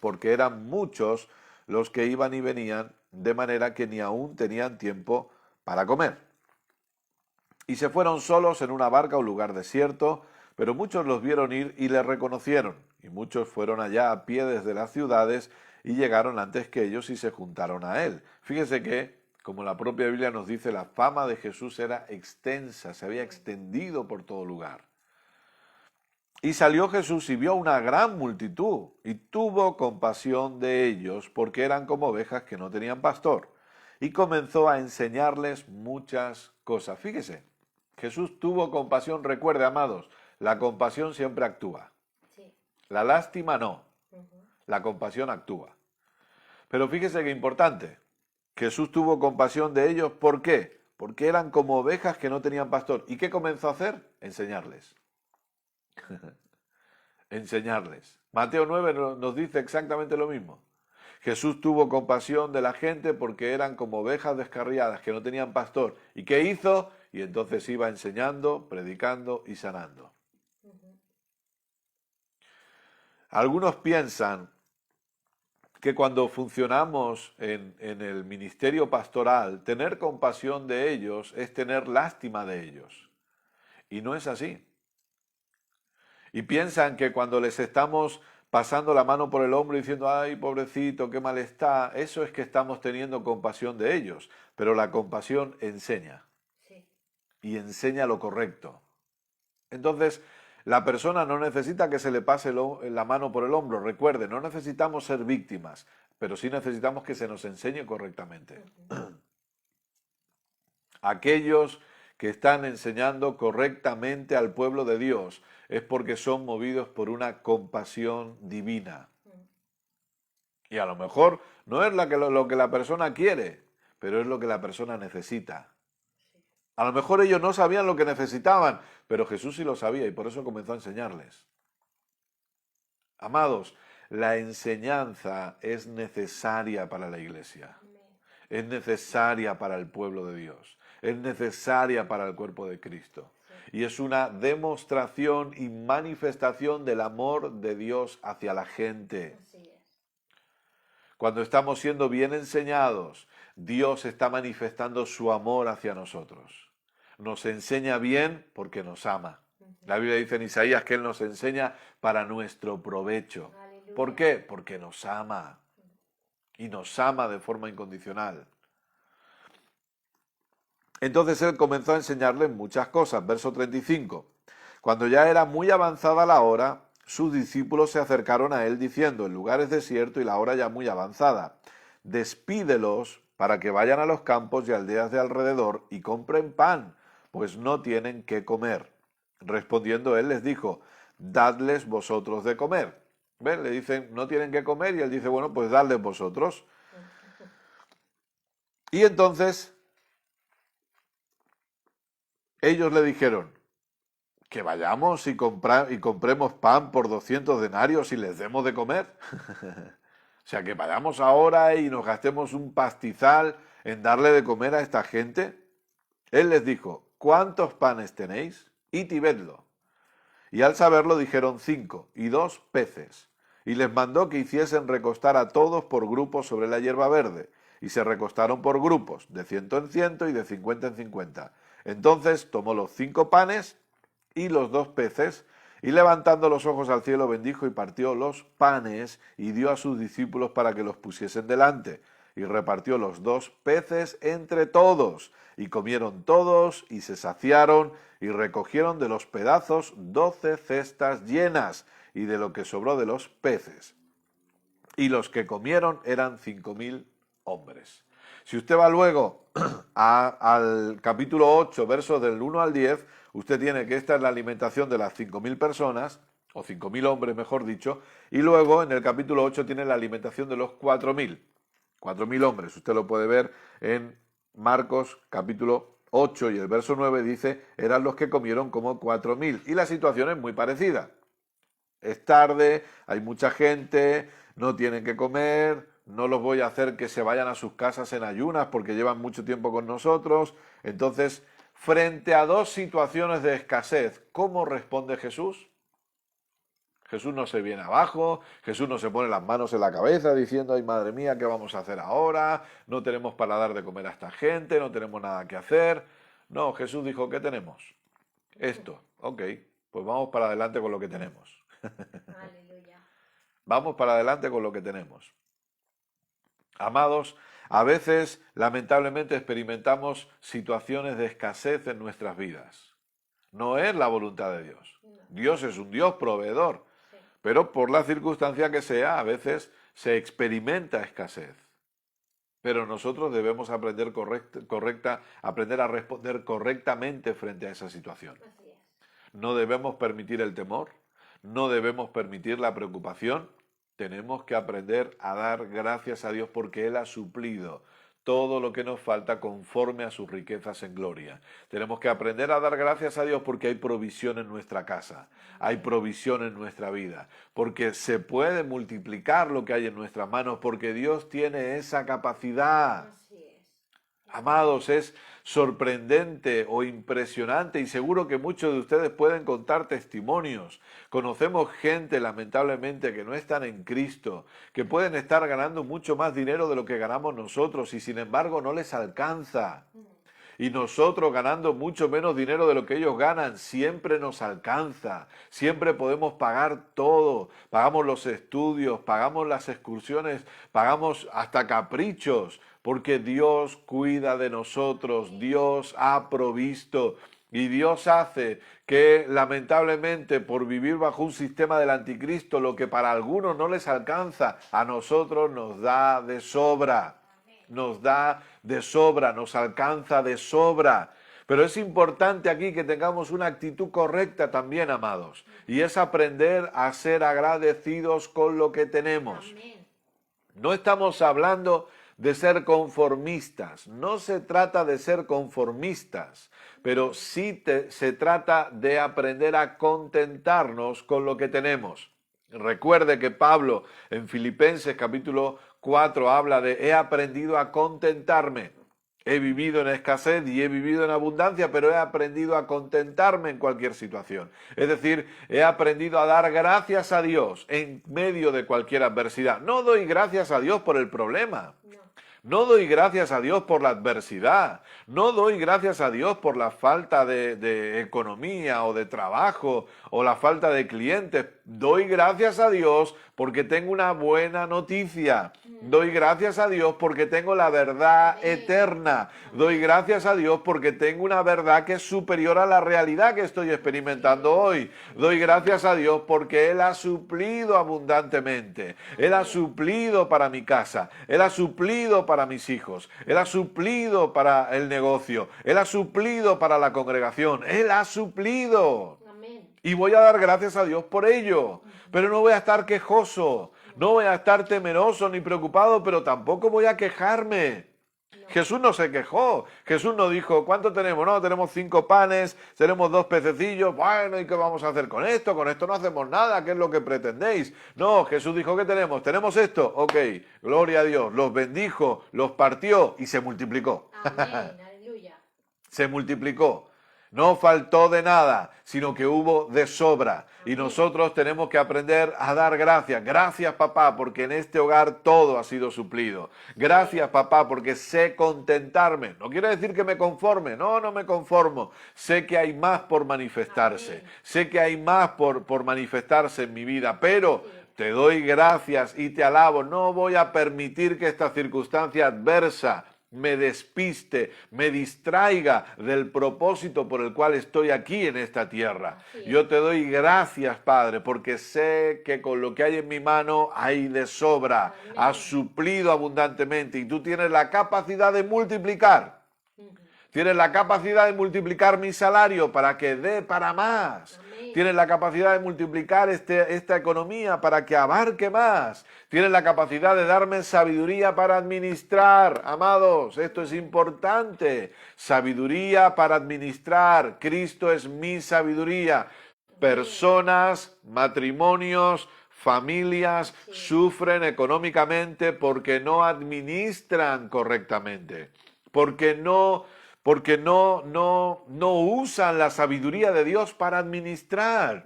porque eran muchos los que iban y venían, de manera que ni aún tenían tiempo para comer. Y se fueron solos en una barca a un lugar desierto, pero muchos los vieron ir y le reconocieron, y muchos fueron allá a pie desde las ciudades y llegaron antes que ellos y se juntaron a él. Fíjese que, como la propia Biblia nos dice, la fama de Jesús era extensa, se había extendido por todo lugar. Y salió Jesús y vio una gran multitud, y tuvo compasión de ellos, porque eran como ovejas que no tenían pastor, y comenzó a enseñarles muchas cosas. Fíjese, Jesús tuvo compasión, recuerde, amados, la compasión siempre actúa. Sí. La lástima no, Ujú. la compasión actúa. Pero fíjese que importante, Jesús tuvo compasión de ellos, ¿por qué? Porque eran como ovejas que no tenían pastor. ¿Y qué comenzó a hacer? Enseñarles. Enseñarles. Mateo 9 nos dice exactamente lo mismo. Jesús tuvo compasión de la gente porque eran como ovejas descarriadas que no tenían pastor. ¿Y qué hizo? Y entonces iba enseñando, predicando y sanando. Ujú. Algunos piensan que cuando funcionamos en el ministerio pastoral, tener compasión de ellos es tener lástima de ellos. Y no es así. Y piensan que cuando les estamos pasando la mano por el hombro diciendo, ay, pobrecito, qué mal está, eso es que estamos teniendo compasión de ellos. Pero la compasión enseña. Sí. Y enseña lo correcto. Entonces, la persona no necesita que se le pase la mano por el hombro. Recuerde, no necesitamos ser víctimas, pero sí necesitamos que se nos enseñe correctamente. Ujú. Aquellos que están enseñando correctamente al pueblo de Dios es porque son movidos por una compasión divina. Y a lo mejor no es lo que la persona quiere, pero es lo que la persona necesita. Sí. A lo mejor ellos no sabían lo que necesitaban, pero Jesús sí lo sabía y por eso comenzó a enseñarles. Amados, la enseñanza es necesaria para la iglesia. Amén. Es necesaria para el pueblo de Dios. Es necesaria para el cuerpo de Cristo. Sí. Y es una demostración y manifestación del amor de Dios hacia la gente. Así es. Cuando estamos siendo bien enseñados, Dios está manifestando su amor hacia nosotros. Nos enseña bien porque nos ama. La Biblia dice en Isaías que Él nos enseña para nuestro provecho. Aleluya. ¿Por qué? Porque nos ama. Y nos ama de forma incondicional. Entonces él comenzó a enseñarles muchas cosas. Verso 35. Cuando ya era muy avanzada la hora, sus discípulos se acercaron a él diciendo: el lugar es desierto y la hora ya muy avanzada. Despídelos para que vayan a los campos y aldeas de alrededor y compren pan, pues no tienen qué comer. Respondiendo él les dijo: dadles vosotros de comer. ¿Ven? Le dicen, no tienen qué comer, y él dice, bueno, pues dadles vosotros. Y entonces ellos le dijeron: que vayamos y compremos pan por 200 denarios y les demos de comer. O sea, que vayamos ahora y nos gastemos un pastizal en darle de comer a esta gente. Él les dijo: ¿cuántos panes tenéis? Id y vedlo. Y al saberlo dijeron 5 y 2 peces. Y les mandó que hiciesen recostar a todos por grupos sobre la hierba verde. Y se recostaron por grupos, de 100 en 100 y de 50 en 50. Entonces tomó los 5 panes y los 2 peces, y levantando los ojos al cielo bendijo y partió los panes y dio a sus discípulos para que los pusiesen delante. Y repartió los 2 peces entre todos, y comieron todos y se saciaron, y recogieron de los pedazos 12 cestas llenas, y de lo que sobró de los peces. Y los que comieron eran 5000 hombres. Si usted va luego al capítulo 8, versos del 1 al 10, usted tiene que esta es la alimentación de las 5000 personas, o 5000 hombres mejor dicho, y luego en el capítulo 8 tiene la alimentación de los 4000 hombres. Usted lo puede ver en Marcos capítulo 8 y el verso 9 dice, eran los que comieron como 4000. Y la situación es muy parecida. Es tarde, hay mucha gente, no tienen que comer, no los voy a hacer que se vayan a sus casas en ayunas porque llevan mucho tiempo con nosotros. Entonces, frente a dos situaciones de escasez, ¿cómo responde Jesús? Jesús no se viene abajo, Jesús no se pone las manos en la cabeza diciendo, ay madre mía, ¿qué vamos a hacer ahora? No tenemos para dar de comer a esta gente, no tenemos nada que hacer. No, Jesús dijo, ¿qué tenemos? Esto, ok, pues vamos para adelante con lo que tenemos. Aleluya. Vamos para adelante con lo que tenemos. Amados, a veces lamentablemente experimentamos situaciones de escasez en nuestras vidas. No es la voluntad de Dios. Dios es un Dios proveedor, pero por la circunstancia que sea, a veces se experimenta escasez. Pero nosotros debemos aprender aprender a responder correctamente frente a esa situación. Así es. No debemos permitir el temor, no debemos permitir la preocupación. Tenemos que aprender a dar gracias a Dios porque Él ha suplido todo lo que nos falta conforme a sus riquezas en gloria. Tenemos que aprender a dar gracias a Dios porque hay provisión en nuestra casa, hay provisión en nuestra vida, porque se puede multiplicar lo que hay en nuestras manos, porque Dios tiene esa capacidad. Así es. Amados, es sorprendente o impresionante y seguro que muchos de ustedes pueden contar testimonios. Conocemos gente, lamentablemente, que no están en Cristo, que pueden estar ganando mucho más dinero de lo que ganamos nosotros y sin embargo no les alcanza. Y nosotros ganando mucho menos dinero de lo que ellos ganan, siempre nos alcanza, siempre podemos pagar todo, pagamos los estudios, pagamos las excursiones, pagamos hasta caprichos, porque Dios cuida de nosotros, Dios ha provisto y Dios hace que lamentablemente por vivir bajo un sistema del anticristo, lo que para algunos no les alcanza, a nosotros nos da de sobra. Nos da de sobra, nos alcanza de sobra. Pero es importante aquí que tengamos una actitud correcta también, amados. Y es aprender a ser agradecidos con lo que tenemos. Amén. No estamos hablando de ser conformistas. No se trata de ser conformistas. Pero sí se trata de aprender a contentarnos con lo que tenemos. Recuerde que Pablo en Filipenses capítulo 4 habla de he aprendido a contentarme. He vivido en escasez y he vivido en abundancia, pero he aprendido a contentarme en cualquier situación. Es decir, he aprendido a dar gracias a Dios en medio de cualquier adversidad. No doy gracias a Dios por el problema. No doy gracias a Dios por la adversidad, no doy gracias a Dios por la falta de economía o de trabajo o la falta de clientes. doy gracias a Dios porque tengo una buena noticia. Doy gracias a Dios porque tengo la verdad eterna. Doy gracias a Dios porque tengo una verdad que es superior a la realidad que estoy experimentando hoy. Doy gracias a Dios porque Él ha suplido abundantemente. Él ha suplido para mi casa. Él ha suplido para mis hijos. Él ha suplido para el negocio. Él ha suplido para la congregación. Él ha suplido. Amén. Y voy a dar gracias a Dios por ello. Pero no voy a estar quejoso. No voy a estar temeroso ni preocupado, pero tampoco voy a quejarme. Jesús no se quejó. Jesús no dijo, ¿cuánto tenemos? No, tenemos 5 panes, tenemos 2 pececillos. Bueno, ¿y qué vamos a hacer con esto? Con esto no hacemos nada. ¿Qué es lo que pretendéis? No, Jesús dijo, ¿qué tenemos? ¿Tenemos esto? Ok, gloria a Dios. Los bendijo, los partió y se multiplicó. Amén. Aleluya. Se multiplicó. No faltó de nada, sino que hubo de sobra. Y nosotros tenemos que aprender a dar gracias. Gracias, papá, porque en este hogar todo ha sido suplido. Gracias, papá, porque sé contentarme. No quiere decir que me conforme. No, no me conformo. Sé que hay más por manifestarse. Sé que hay más por manifestarse en mi vida. Pero te doy gracias y te alabo. No voy a permitir que esta circunstancia adversa me despiste, me distraiga del propósito por el cual estoy aquí en esta tierra. Yo te doy gracias, Padre, porque sé que con lo que hay en mi mano hay de sobra. Has suplido abundantemente y tú tienes la capacidad de multiplicar. Tienes la capacidad de multiplicar mi salario para que dé para más. Tienes la capacidad de multiplicar esta economía para que abarque más. Tienes la capacidad de darme sabiduría para administrar. Amados, esto es importante. Sabiduría para administrar. Cristo es mi sabiduría. Personas, matrimonios, familias sufren económicamente porque no administran correctamente. Porque no usan la sabiduría de Dios para administrar.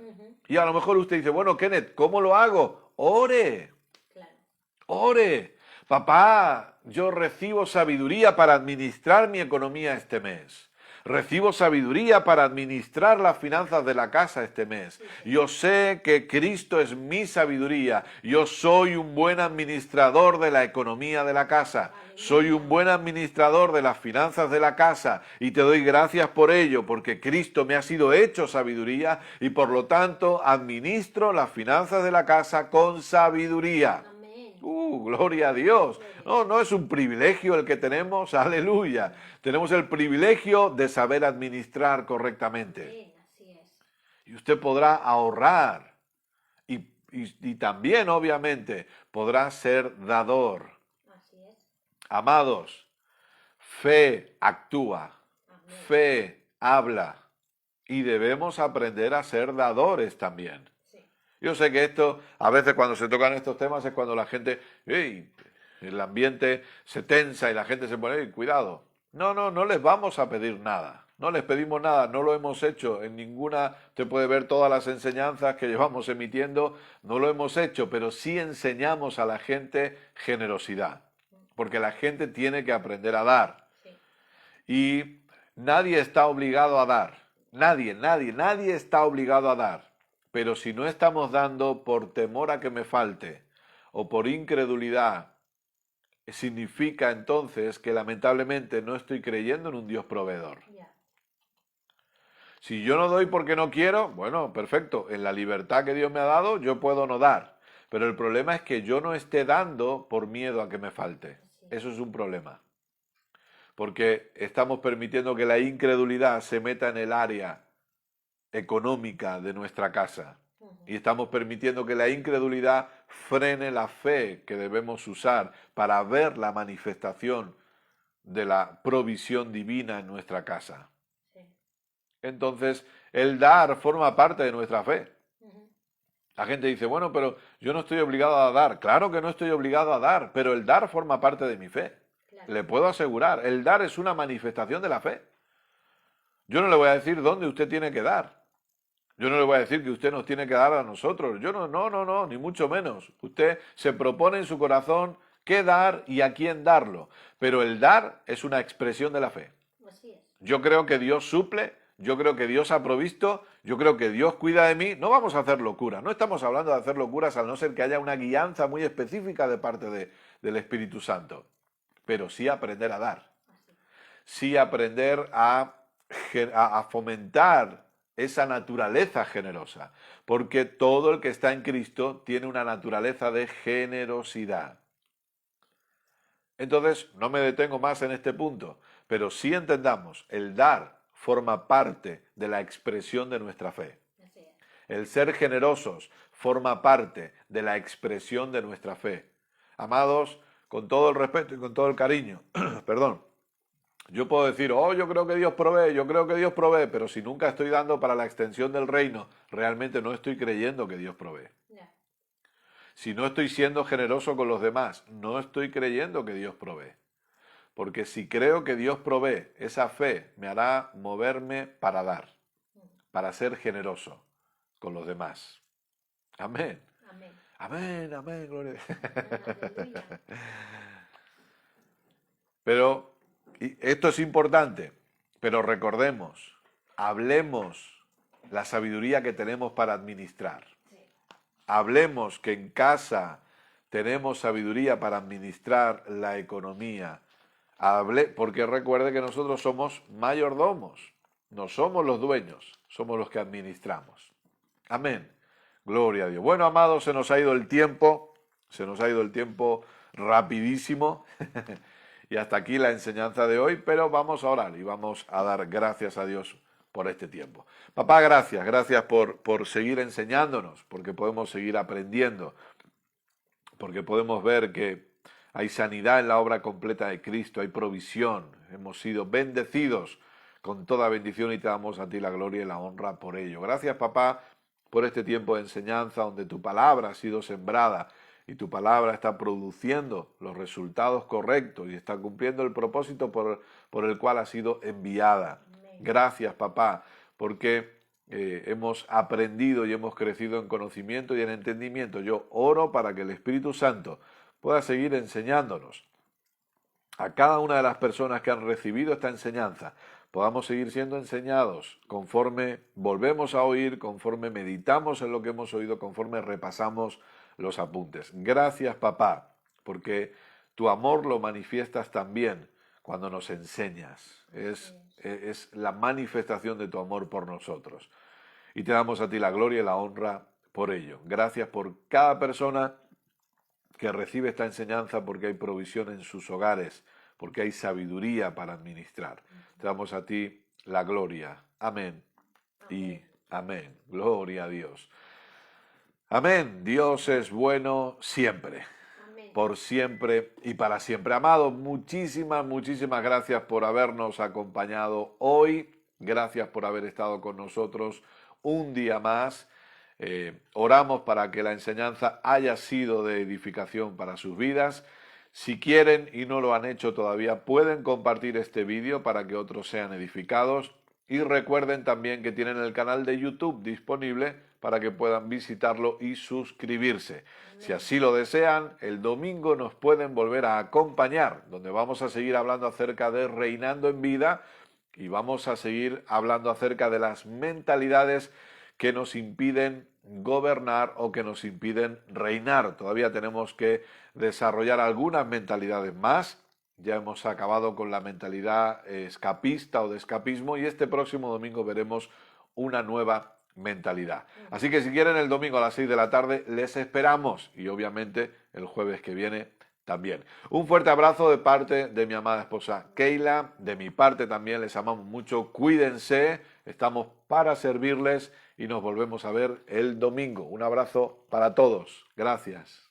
Y a lo mejor usted dice, bueno, Kenneth, ¿cómo lo hago? Ore. Claro. Ore. Papá, yo recibo sabiduría para administrar mi economía este mes. Recibo sabiduría para administrar las finanzas de la casa este mes. Yo sé que Cristo es mi sabiduría. Yo soy un buen administrador de la economía de la casa. Soy un buen administrador de las finanzas de la casa y te doy gracias por ello, porque Cristo me ha sido hecho sabiduría y por lo tanto administro las finanzas de la casa con sabiduría. Gloria a Dios. No es un privilegio el que tenemos, aleluya. Tenemos el privilegio de saber administrar correctamente. Así es. Y usted podrá ahorrar y también, obviamente, podrá ser dador. Así es. Amados, fe actúa, fe habla y debemos aprender a ser dadores también. Yo sé que esto, a veces cuando se tocan estos temas es cuando la gente, el ambiente se tensa y la gente se pone, cuidado. No les vamos a pedir nada. No les pedimos nada, no lo hemos hecho en ninguna, usted puede ver todas las enseñanzas que llevamos emitiendo, no lo hemos hecho, pero sí enseñamos a la gente generosidad, porque la gente tiene que aprender a dar. Y nadie está obligado a dar, nadie está obligado a dar. Pero si no estamos dando por temor a que me falte o por incredulidad, significa entonces que lamentablemente no estoy creyendo en un Dios proveedor. Si yo no doy porque no quiero, bueno, perfecto, en la libertad que Dios me ha dado yo puedo no dar. Pero el problema es que yo no esté dando por miedo a que me falte. Eso es un problema. Porque estamos permitiendo que la incredulidad se meta en el área económica de nuestra casa. Y estamos permitiendo que la incredulidad frene la fe que debemos usar para ver la manifestación de la provisión divina en nuestra casa. Entonces, el dar forma parte de nuestra fe. La gente dice, bueno, pero yo no estoy obligado a dar. Claro que no estoy obligado a dar, pero el dar forma parte de mi fe. Le puedo asegurar, el dar es una manifestación de la fe. Yo no le voy a decir dónde usted tiene que dar. Yo no le voy a decir que usted nos tiene que dar a nosotros. Yo no, ni mucho menos. Usted se propone en su corazón qué dar y a quién darlo. Pero el dar es una expresión de la fe. Así es. Yo creo que Dios suple, yo creo que Dios ha provisto, yo creo que Dios cuida de mí, no vamos a hacer locuras, no estamos hablando de hacer locuras al no ser que haya una guianza muy específica de parte del Espíritu Santo, pero sí aprender a dar, sí aprender a fomentar esa naturaleza generosa, porque todo el que está en Cristo tiene una naturaleza de generosidad. Entonces, no me detengo más en este punto, pero sí entendamos, el dar forma parte de la expresión de nuestra fe. Así es. El ser generosos forma parte de la expresión de nuestra fe. Amados, con todo el respeto y con todo el cariño, perdón, yo puedo decir, oh, yo creo que Dios provee, pero si nunca estoy dando para la extensión del reino, realmente no estoy creyendo que Dios provee. Ya. Si no estoy siendo generoso con los demás, no estoy creyendo que Dios provee. Porque si creo que Dios provee, esa fe me hará moverme para dar, para ser generoso con los demás. Amén. Amén. Amén, amén, gloria a Dios. Aleluya. Pero y esto es importante, pero recordemos, hablemos la sabiduría que tenemos para administrar. Sí. Hablemos que en casa tenemos sabiduría para administrar la economía. Porque recuerde que nosotros somos mayordomos, no somos los dueños, somos los que administramos. Amén. Gloria a Dios. Bueno, amados, se nos ha ido el tiempo rapidísimo. Y hasta aquí la enseñanza de hoy, pero vamos a orar y vamos a dar gracias a Dios por este tiempo. Papá, gracias por seguir enseñándonos, porque podemos seguir aprendiendo, porque podemos ver que hay sanidad en la obra completa de Cristo, hay provisión, hemos sido bendecidos con toda bendición y te damos a ti la gloria y la honra por ello. Gracias, papá, por este tiempo de enseñanza donde tu palabra ha sido sembrada y tu palabra está produciendo los resultados correctos y está cumpliendo el propósito por el cual ha sido enviada. Amén. Gracias, papá, porque hemos aprendido y hemos crecido en conocimiento y en entendimiento. Yo oro para que el Espíritu Santo pueda seguir enseñándonos a cada una de las personas que han recibido esta enseñanza. Podamos seguir siendo enseñados conforme volvemos a oír, conforme meditamos en lo que hemos oído, conforme repasamos los apuntes. Gracias, papá, porque tu amor lo manifiestas también cuando nos enseñas. Es la manifestación de tu amor por nosotros. Y te damos a ti la gloria y la honra por ello. Gracias por cada persona que recibe esta enseñanza, porque hay provisión en sus hogares, porque hay sabiduría para administrar. Te damos a ti la gloria. Amén. Y amén. Gloria a Dios. Amén. Dios es bueno siempre, Amén. por siempre y para siempre. Amados, muchísimas gracias por habernos acompañado hoy. Gracias por haber estado con nosotros un día más. Oramos para que la enseñanza haya sido de edificación para sus vidas. Si quieren y no lo han hecho todavía, pueden compartir este vídeo para que otros sean edificados. Y recuerden también que tienen el canal de YouTube disponible para que puedan visitarlo y suscribirse. Si así lo desean, el domingo nos pueden volver a acompañar, donde vamos a seguir hablando acerca de Reinando en Vida y vamos a seguir hablando acerca de las mentalidades que nos impiden gobernar o que nos impiden reinar. Todavía tenemos que desarrollar algunas mentalidades más. Ya hemos acabado con la mentalidad escapista o de escapismo y este próximo domingo veremos una nueva mentalidad. Así que si quieren el domingo a las 6 de la tarde les esperamos y obviamente el jueves que viene también. Un fuerte abrazo de parte de mi amada esposa Keila, de mi parte también les amamos mucho, cuídense, estamos para servirles y nos volvemos a ver el domingo. Un abrazo para todos, gracias.